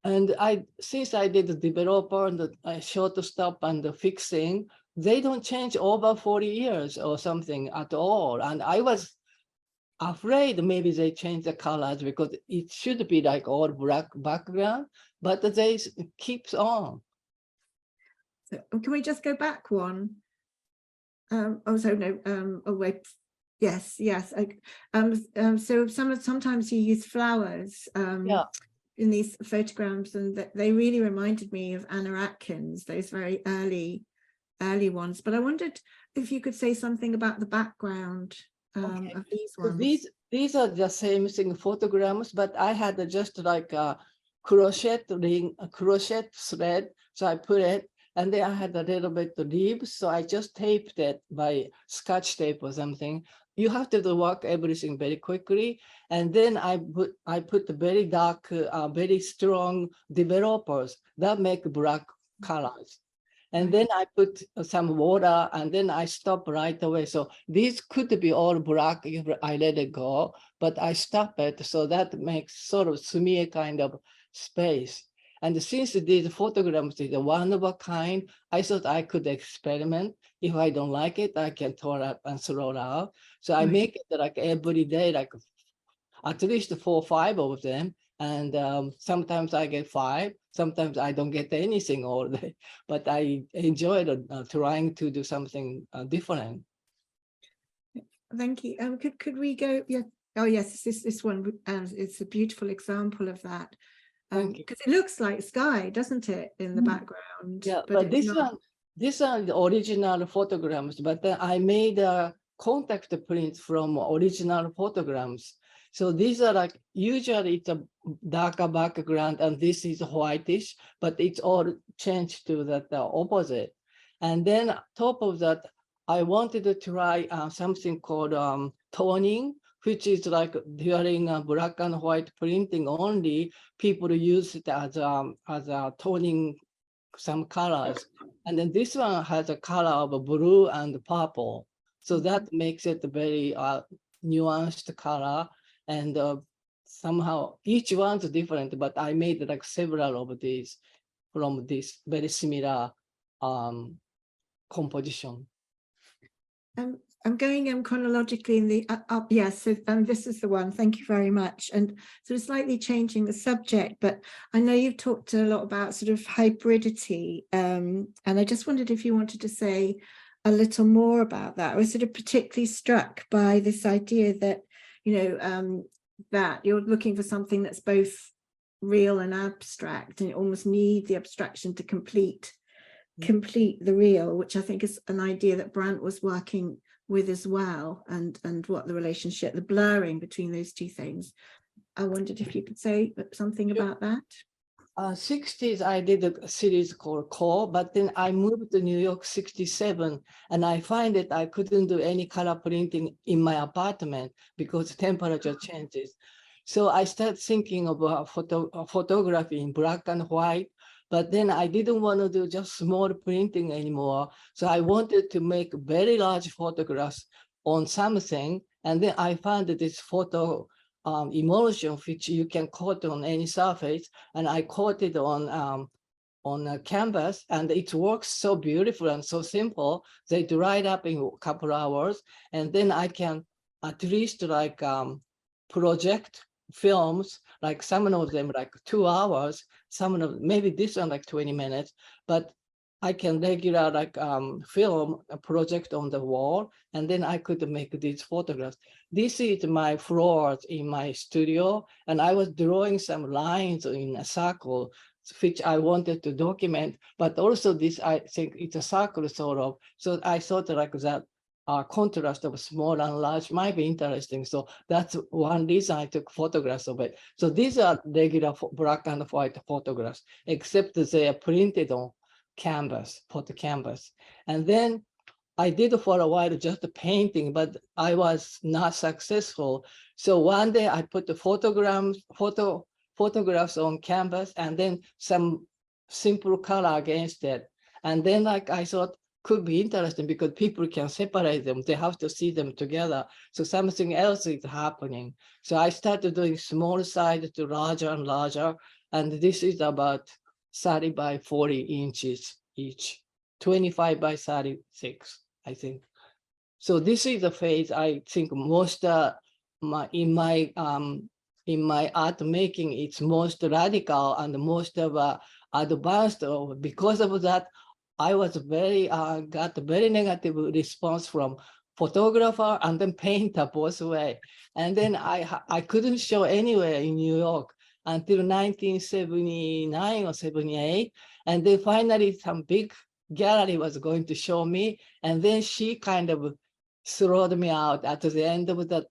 And since I did the developer and the short stop and the fixing, they don't change over 40 years or something at all. And I was afraid maybe they change the colors because it should be like all black background, but they keeps on. So can we just go back one? Wait. Yes. So sometimes you use flowers in these photographs, and they really reminded me of Anna Atkins, those very early ones. But I wondered if you could say something about the background of these ones. So these are the same thing photograms, but I had just like a crochet ring, a crochet thread. So I put it, and then I had a little bit of leaves. So I just taped it by Scotch tape or something. You have to work everything very quickly. And then I put the very dark, very strong developers that make black colors. And then I put some water, and then I stop right away. So these could be all black if I let it go, but I stop it. So that makes sort of smear kind of space. And since these photographs is one of a kind, I thought I could experiment. If I don't like it, I can throw it up and throw it out. So I make it like every day, like at least 4 or 5 of them. And sometimes I get 5, sometimes I don't get anything all day, but I enjoyed trying to do something different. Thank you. Could we go? Yeah. Oh yes, this one. It's a beautiful example of that. Because it looks like sky, doesn't it, in the background? Yeah, but these are the original photographs, but then I made a contact print from original photograms. So these are like, usually it's a darker background and this is whitish, but it's all changed to that opposite. And then top of that, I wanted to try something called toning, which is like during black and white printing only, people use it as a toning some colors. And then this one has a color of blue and purple. So that makes it a very nuanced color. And somehow each one's different, but I made like several of these from this very similar composition. I'm going chronologically in the up. Yes, so this is the one. Thank you very much. And sort of slightly changing the subject, but I know you've talked a lot about sort of hybridity, and I just wondered if you wanted to say a little more about that. I was sort of particularly struck by this idea that, you know, that you're looking for something that's both real and abstract, and you almost need the abstraction to complete the real, which I think is an idea that Brandt was working with as well, and what the relationship, the blurring between those two things. I wondered if you could say something about that. 60s, I did a series called Core, but then I moved to New York 67, and I find that I couldn't do any color printing in my apartment because temperature changes. So I started thinking about photography in black and white, but then I didn't want to do just small printing anymore. So I wanted to make very large photographs on something, and then I found this photo emulsion, which you can coat on any surface, and I coated on a canvas, and it works so beautiful and so simple. They dried up in a couple hours, and then I can at least like project films, like some of them like 2 hours, some of maybe this one like 20 minutes, but I can regular like film a project on the wall, and then I could make these photographs. This is my floors in my studio, and I was drawing some lines in a circle, which I wanted to document, but also this, I think it's a circle sort of, so I thought like that contrast of small and large might be interesting. So that's one reason I took photographs of it. So these are regular black and white photographs, except they are printed on canvas, photo canvas. And then I did for a while just painting, but I was not successful. So one day I put the photographs on canvas, and then some simple color against it. And then like I thought, could be interesting because people can separate them. They have to see them together. So something else is happening. So I started doing small size to larger and larger. And this is about 30 by 40 inches each, 25 by 36, I think. So this is the phase I think most in my art making, it's most radical and most of advanced. Because of that, I was very got a very negative response from photographer and then painter both way. And then I couldn't show anywhere in New York until 1979 or 78. And then finally some big gallery was going to show me. And then she kind of throwed me out at the end of the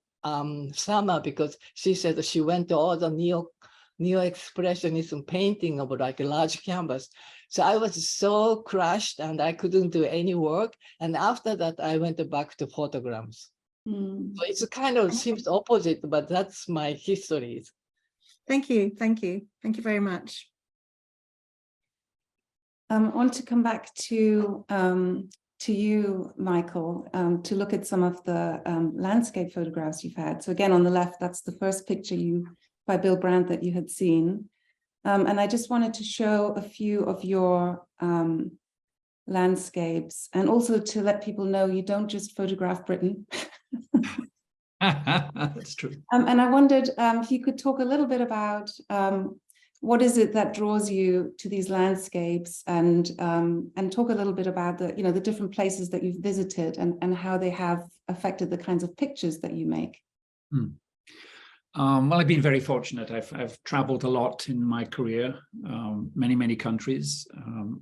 summer, because she said she went to all the neo-expressionism painting of like a large canvas. So I was so crushed and I couldn't do any work. And after that, I went back to photograms. So it's kind of seems opposite, but that's my history. Thank you. Thank you. Thank you very much. I want to come back to you, Michael, to look at some of the landscape photographs you've had. So again, on the left, that's the first picture by Bill Brandt that you had seen. And I just wanted to show a few of your landscapes, and also to let people know you don't just photograph Britain. That's true. And I wondered if you could talk a little bit about what is it that draws you to these landscapes, and talk a little bit about the different places that you've visited and how they have affected the kinds of pictures that you make. Well, I've been very fortunate. I've traveled a lot in my career, many countries.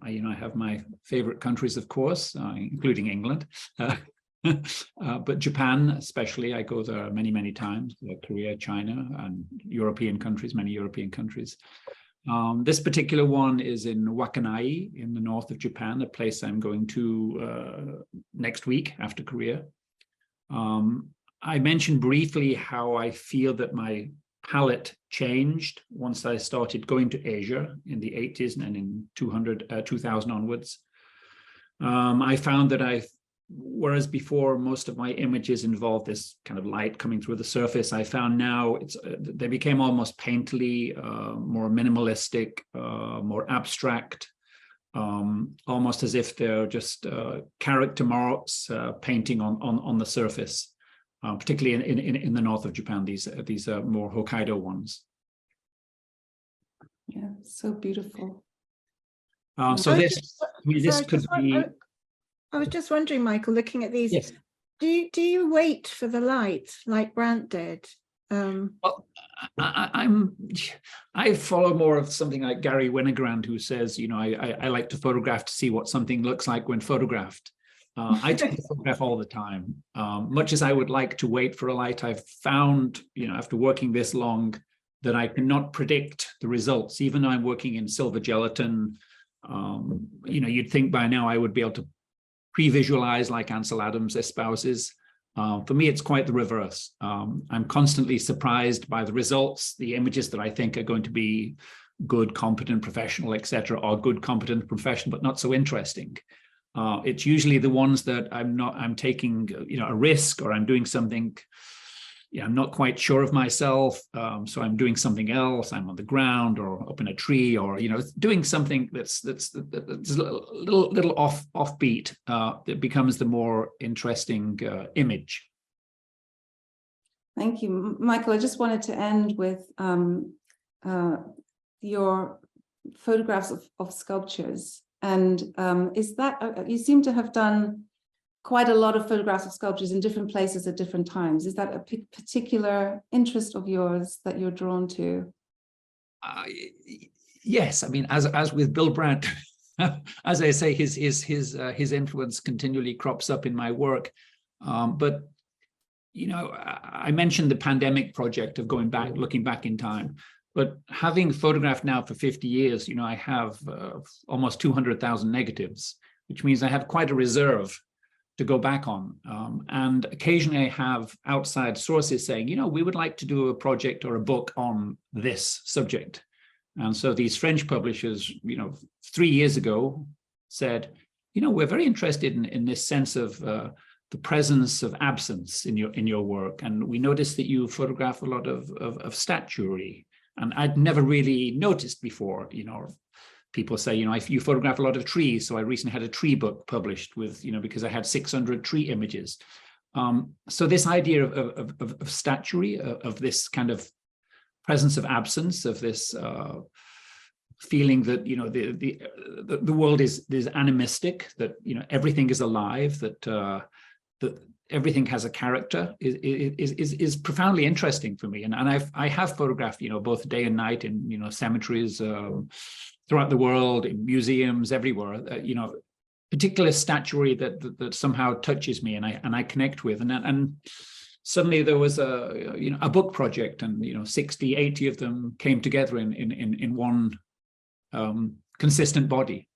I have my favorite countries, of course, including England, but Japan especially. I go there many times. Korea, China, and European countries, many European countries. This particular one is in Wakkanai in the north of Japan, a place I'm going to next week after Korea. I mentioned briefly how I feel that my palette changed once I started going to Asia in the 80s and in 2000 onwards. I found that whereas before most of my images involved this kind of light coming through the surface, I found now they became almost painterly, more minimalistic, more abstract, almost as if they're just character marks painting on the surface. Particularly in the north of Japan, these are more Hokkaido ones. Yeah, so beautiful. So this could be. I was just wondering, Michael, looking at these, yes. do you wait for the light like Brandt did? Well, I follow more of something like Gary Winogrand, who says, you know, I like to photograph to see what something looks like when photographed. I tend to photograph all the time. Much as I would like to wait for a light, I've found, you know, after working this long, that I cannot predict the results, even though I'm working in silver gelatin. You know, you'd think by now I would be able to pre-visualize like Ansel Adams espouses. For me, it's quite the reverse. I'm constantly surprised by the results, the images that I think are going to be good, competent, professional, etc., or good, competent, professional, but not so interesting. It's usually the ones that I'm taking, you know, a risk, or I'm doing something, yeah, I'm not quite sure of myself. So I'm doing something else. I'm on the ground or up in a tree, or, you know, doing something that's a little offbeat. That becomes the more interesting image. Thank you, Michael. I just wanted to end with your photographs of sculptures. And is that, you seem to have done quite a lot of photographs of sculptures in different places at different times. Is that a particular interest of yours that you're drawn to? Yes, I mean, as with Bill Brandt, as I say, his influence continually crops up in my work. But you know, I mentioned the pandemic project of going back, looking back in time. But having photographed now for 50 years, you know, I have almost 200,000 negatives, which means I have quite a reserve to go back on. And occasionally I have outside sources saying, you know, we would like to do a project or a book on this subject. And so these French publishers, you know, 3 years ago said, you know, we're very interested in this sense of the presence of absence in your work. And we noticed that you photograph a lot of statuary. And I'd never really noticed before, you know, people say, you know, you photograph a lot of trees. So I recently had a tree book published with, you know, because I had 600 tree images. So this idea of statuary, of this kind of presence of absence, of this feeling that, you know, the world is animistic, that, you know, everything is alive, that everything has a character is profoundly interesting for me. And I have photographed, you know, both day and night in, you know, cemeteries throughout the world, in museums, everywhere, you know, particular statuary that somehow touches me and I connect with. And suddenly there was a book project, and, you know, 60, 80 of them came together in one consistent body.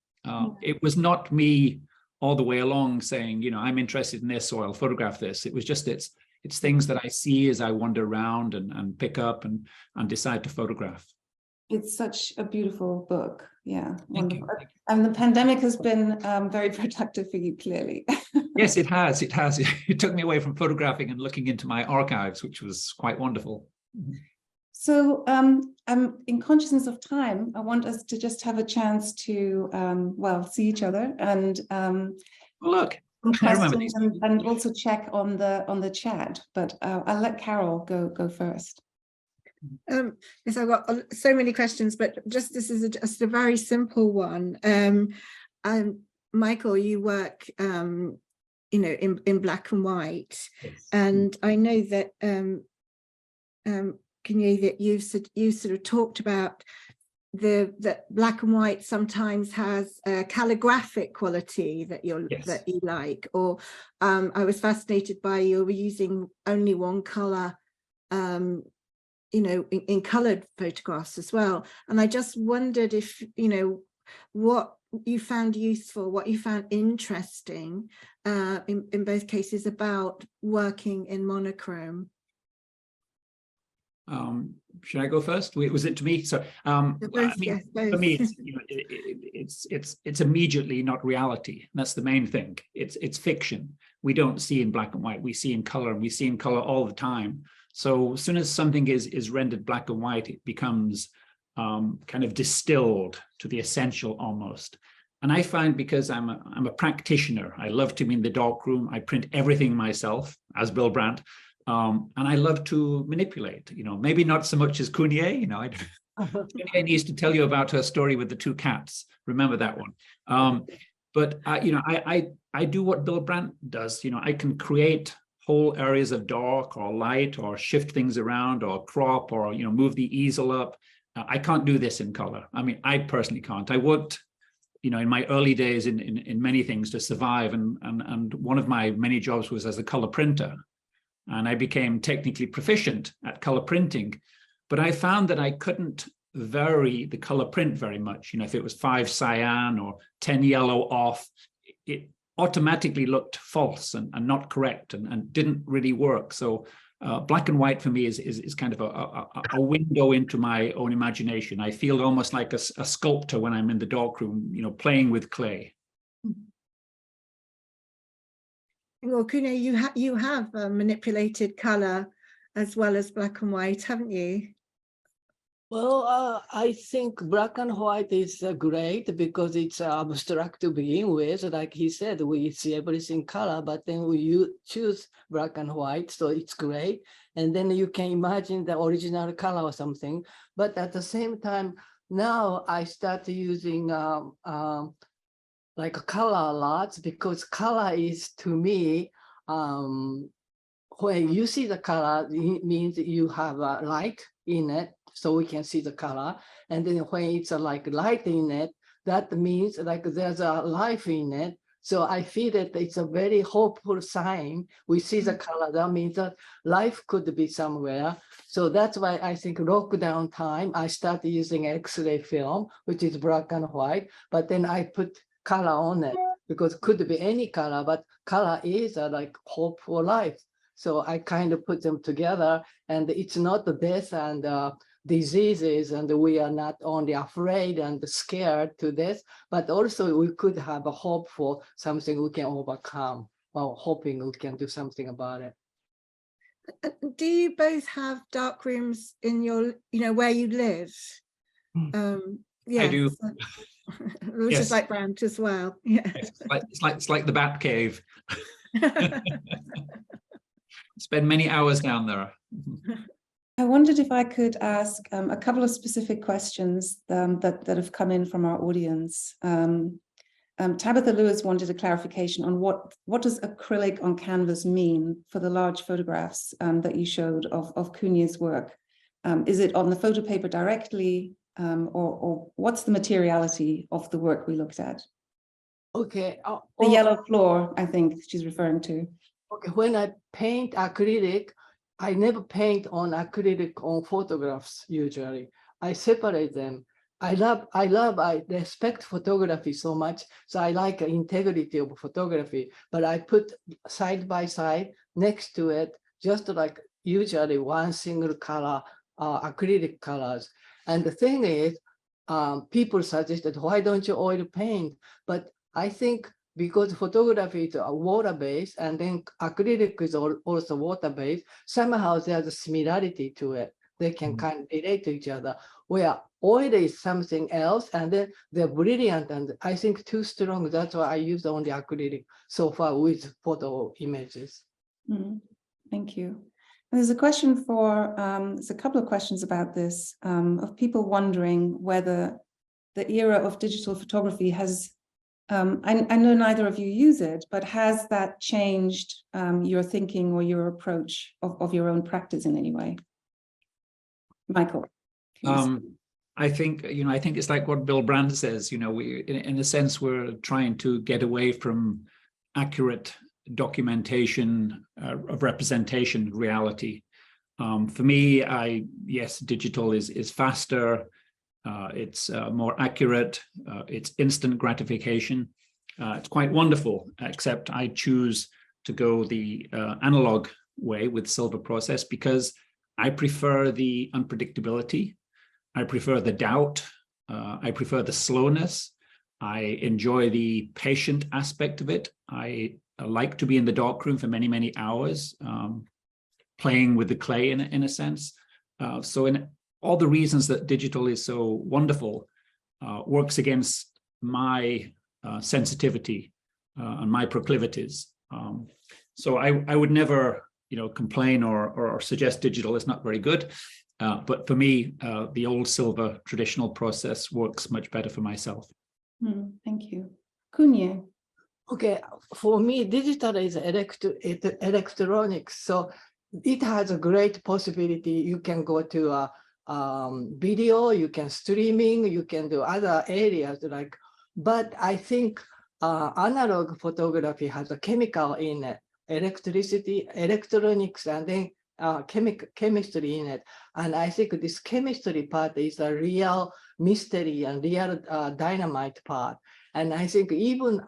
It was not me all the way along saying, you know, I'm interested in this, so I'll photograph this. It was just, it's things that I see as I wander around and pick up and decide to photograph. It's such a beautiful book. Yeah, wonderful. And the pandemic has been very productive for you, clearly. Yes, it has. It has. It took me away from photographing and looking into my archives, which was quite wonderful. So in consciousness of time, I want us to just have a chance to, well, see each other and look, questions and also check on the chat. But I'll let Carol go first. Yes, I've got so many questions, but just this is just a very simple one. Michael, you work, you know, in black and white, yes. And I know that Cunye, that you sort of talked about that black and white sometimes has a calligraphic quality that you like, or I was fascinated by you using only one color, you know, in colored photographs as well. And I just wondered if, you know, what you found useful, what you found interesting in both cases about working in monochrome. Should I go first? Was it to me? So, I mean, for me, it's, you know, it's immediately not reality. That's the main thing. It's fiction. We don't see in black and white. We see in color, and we see in color all the time. So as soon as something is rendered black and white, it becomes kind of distilled to the essential almost. And I find, because I'm a practitioner, I love to be in the darkroom. I print everything myself, as Bill Brandt. And I love to manipulate, you know, maybe not so much as Cunye, you know, Cunye needs to tell you about her story with the 2 cats. Remember that one. But, you know, I do what Bill Brandt does. You know, I can create whole areas of dark or light or shift things around or crop or, move the easel up. I can't do this in color. I mean, I personally can't. I worked, in my early days in many things to survive. And one of my many jobs was as a color printer. And I became technically proficient at color printing. But I found that I couldn't vary the color print very much. If it was 5 cyan or 10 yellow off, it automatically looked false and not correct and didn't really work. So black and white for me is kind of a window into my own imagination. I feel almost like a sculptor when I'm in the darkroom, playing with clay. Well, Kune, you have manipulated color as well as black and white, haven't you? Well, I think black and white is great because it's abstract to begin with. Like he said, we see everything color, but then we choose black and white, so it's great. And then you can imagine the original color or something. But at the same time, now I start using like color a lot because color is, to me, when you see the color, it means you have a light in it, so we can see the color. And then when it's like light in it, that means like there's a life in it. So I feel that it's a very hopeful sign. We see the color, that means that life could be somewhere. So that's why I think lockdown time, I started using X-ray film, which is black and white, but then I put color on it because it could be any color, but color is like hope for life. So I kind of put them together, and it's not the death and diseases, and we are not only afraid and scared to death, but also we could have a hope for something we can overcome, while hoping we can do something about it. Do you both have dark rooms in your, where you live? Yeah, I do. So, which Yes. is like Brandt as well. Yeah. It's like the Bat Cave. Spend many hours down there. I wondered if I could ask a couple of specific questions that have come in from our audience. Tabitha Lewis wanted a clarification on what does acrylic on canvas mean for the large photographs that you showed of Cunye's work. Is it on the photo paper directly, or what's the materiality of the work we looked at? Okay. The yellow floor, I think she's referring to. Okay, when I paint acrylic, I never paint on acrylic on photographs usually. I separate them. I respect photography so much, so I like the integrity of photography, but I put side by side next to it, just like usually one single color, acrylic colors. And the thing is, people suggested, why don't you oil paint? But I think because photography is water-based and then acrylic is also water-based, somehow there's a similarity to it. They can kind of relate to each other, where oil is something else and then they're brilliant and I think too strong. That's why I use only acrylic so far with photo images. Thank you. And there's a question there's a couple of questions about this, of people wondering whether the era of digital photography has, I know neither of you use it, but has that changed your thinking or your approach of your own practice in any way? Michael. I think it's like what Bill Brandt says, we, in a sense, we're trying to get away from accurate documentation of representation reality. For me, yes, digital is faster. It's more accurate, it's instant gratification. It's quite wonderful, except I choose to go the analog way with silver process because I prefer the unpredictability. I prefer the doubt. I prefer the slowness. I enjoy the patient aspect of it. I like to be in the darkroom for many, many hours, playing with the clay in a sense. So in all the reasons that digital is so wonderful, works against my sensitivity and my proclivities. So I would never, complain or suggest digital is not very good. But for me, the old silver traditional process works much better for myself. Thank you. Cunye. Okay, for me, digital is electronics, so it has a great possibility. You can go to video, you can streaming, you can do other areas like, but I think analog photography has a chemical in it, electricity, electronics, and then chemistry in it. And I think this chemistry part is a real mystery and real dynamite part. And I think even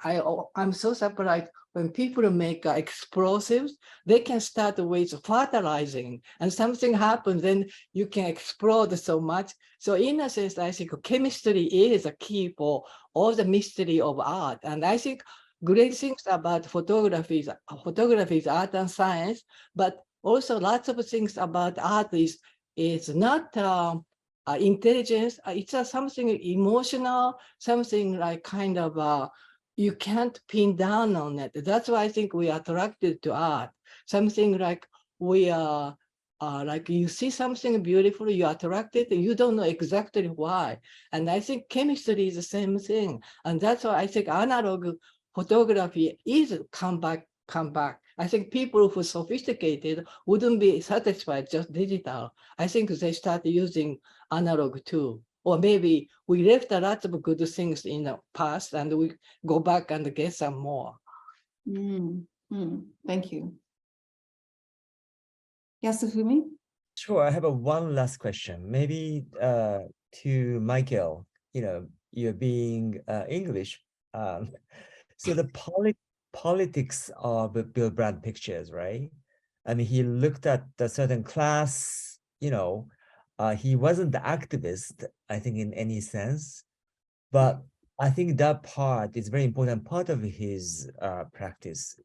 I'm so surprised when people make explosives, they can start with fertilizing and something happens, then you can explode so much. So in a sense, I think chemistry is a key for all the mystery of art. And I think great things about photography is art and science, but also lots of things about art is not intelligence. It's something emotional, something like kind of you can't pin down on it. That's why I think we are attracted to art. Something like we are like you see something beautiful, you are attracted, you don't know exactly why. And I think chemistry is the same thing. And that's why I think analog photography is come back. I think people who are sophisticated wouldn't be satisfied just digital. I think they start using analog too. Or maybe we left a lot of good things in the past and we go back and get some more. Thank you. Yasufumi? Sure, I have one last question. Maybe to Michael, you're being English. So the politics of Bill Brandt pictures, right? I mean, he looked at a certain class, he wasn't the activist, I think, in any sense, but I think that part is a very important part of his practice.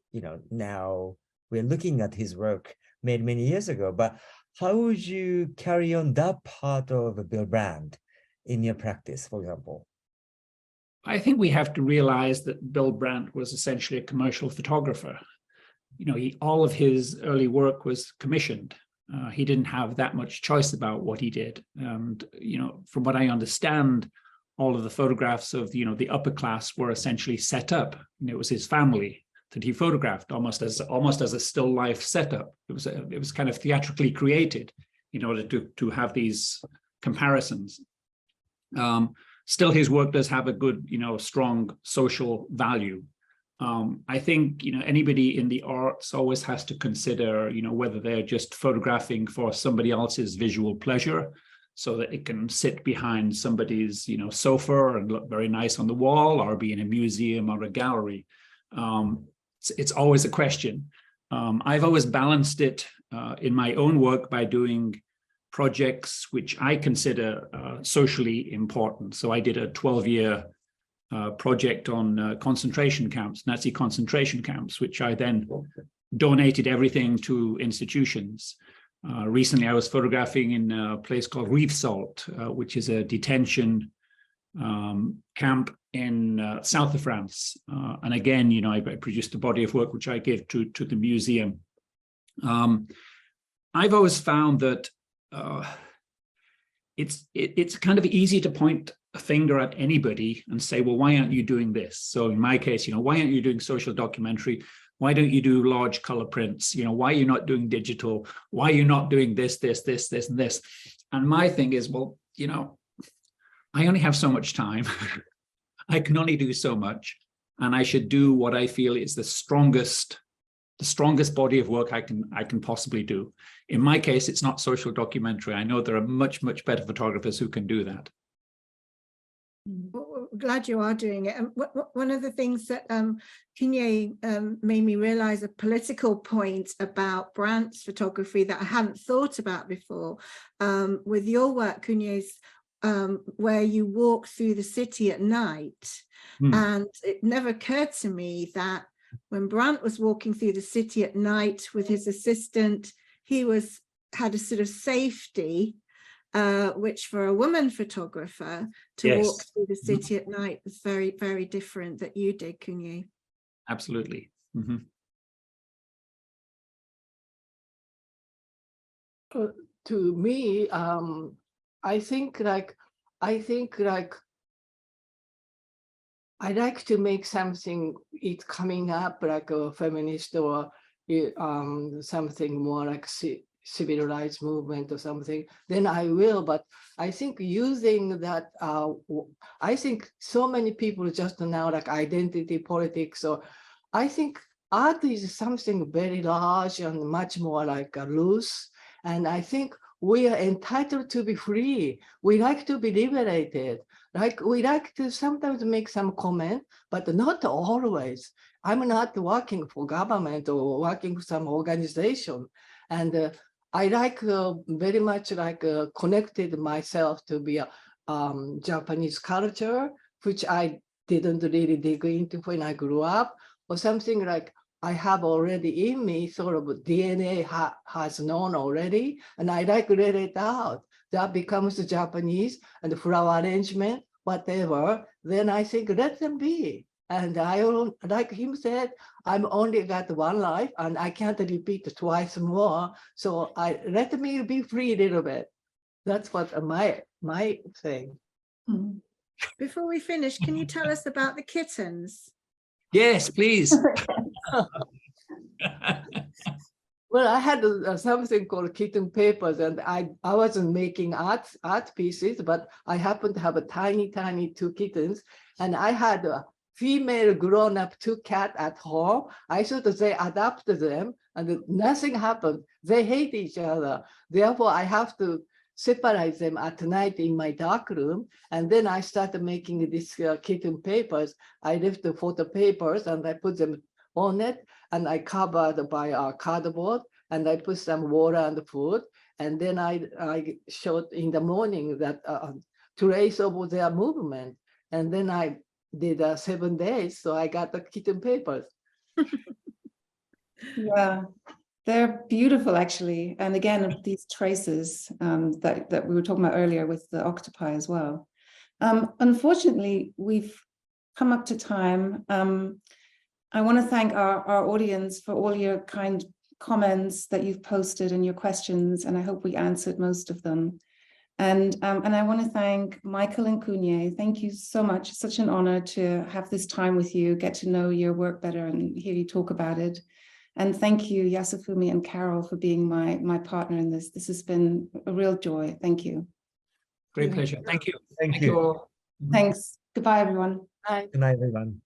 Now we're looking at his work made many years ago, but how would you carry on that part of Bill Brandt in your practice, for example? I think we have to realize that Bill Brandt was essentially a commercial photographer. All of his early work was commissioned. He didn't have that much choice about what he did. And, from what I understand, all of the photographs of, the upper class were essentially set up. It was his family that he photographed almost as a still life setup. It was kind of theatrically created in order to have these comparisons. Still, his work does have a good, strong social value. I think, anybody in the arts always has to consider, whether they're just photographing for somebody else's visual pleasure so that it can sit behind somebody's, sofa and look very nice on the wall or be in a museum or a gallery. It's always a question. I've always balanced it in my own work by doing projects which I consider socially important. So I did a 12-year project on concentration camps, Nazi concentration camps, which I then donated everything to institutions. Recently, I was photographing in a place called Rivesaltes, which is a detention camp in south of France. And again, I produced a body of work which I gave to the museum. I've always found that it's kind of easy to point a finger at anybody and say, well, why aren't you doing this? So in my case, why aren't you doing social documentary? Why don't you do large color prints? Why are you not doing digital? Why are you not doing this, and this? And my thing is, well, I only have so much time. I can only do so much, and I should do what I feel is the strongest body of work I can possibly do. In my case, it's not social documentary. I know there are much, much better photographers who can do that. Well, glad you are doing it. And one of the things that Cunye made me realize a political point about Brandt's photography that I hadn't thought about before. With your work, Cunye's, where you walk through the city at night. And it never occurred to me that when Brandt was walking through the city at night with his assistant, he had a sort of safety, which for a woman photographer to walk through the city at night was very, very different that you did, Cunye. Absolutely. To me, I think I like to make something, it's coming up like a feminist or something more like civil rights movement or something, then I will. But I think using that, I think so many people just now like identity politics. So I think art is something very large and much more like loose. And I think we are entitled to be free. We like to be liberated. Like we like to sometimes make some comment, but not always. I'm not working for government or working for some organization. And I like very much like connected myself to be a Japanese culture, which I didn't really dig into when I grew up, or something like I have already in me, sort of DNA has known already, and I like to let it out. That becomes Japanese and flower arrangement, whatever. Then I think let them be. And I, like him said, I'm only got one life and I can't repeat twice more. So I let me be free a little bit. That's what my thing. Mm. Before we finish, can you tell us about the kittens? Yes, please. Well, I had something called kitten papers, and I wasn't making art pieces, but I happened to have a tiny 2 kittens, and I had a female grown-up 2 cats at home. I thought they adopted them, and nothing happened. They hate each other. Therefore, I have to separate them at night in my dark room. And then I started making these kitten papers. I left the photo papers and I put them on it, and I covered by cardboard, and I put some water and food. And then I showed in the morning that trace of their movement. And then I did 7 days, so I got the kitten papers. Yeah, they're beautiful actually. And again, these traces that we were talking about earlier with the octopi as well. Unfortunately, we've come up to time. I want to thank our audience for all your kind comments that you've posted and your questions, and I hope we answered most of them. And I want to thank Michael and Cunye. Thank you so much. It's such an honor to have this time with you, get to know your work better and hear you talk about it. And thank you, Yasufumi and Carol, for being my partner in this. This has been a real joy. Thank you. Great pleasure. Thank you. Thank you. all. Thanks. Goodbye, everyone. Bye. Good night, everyone.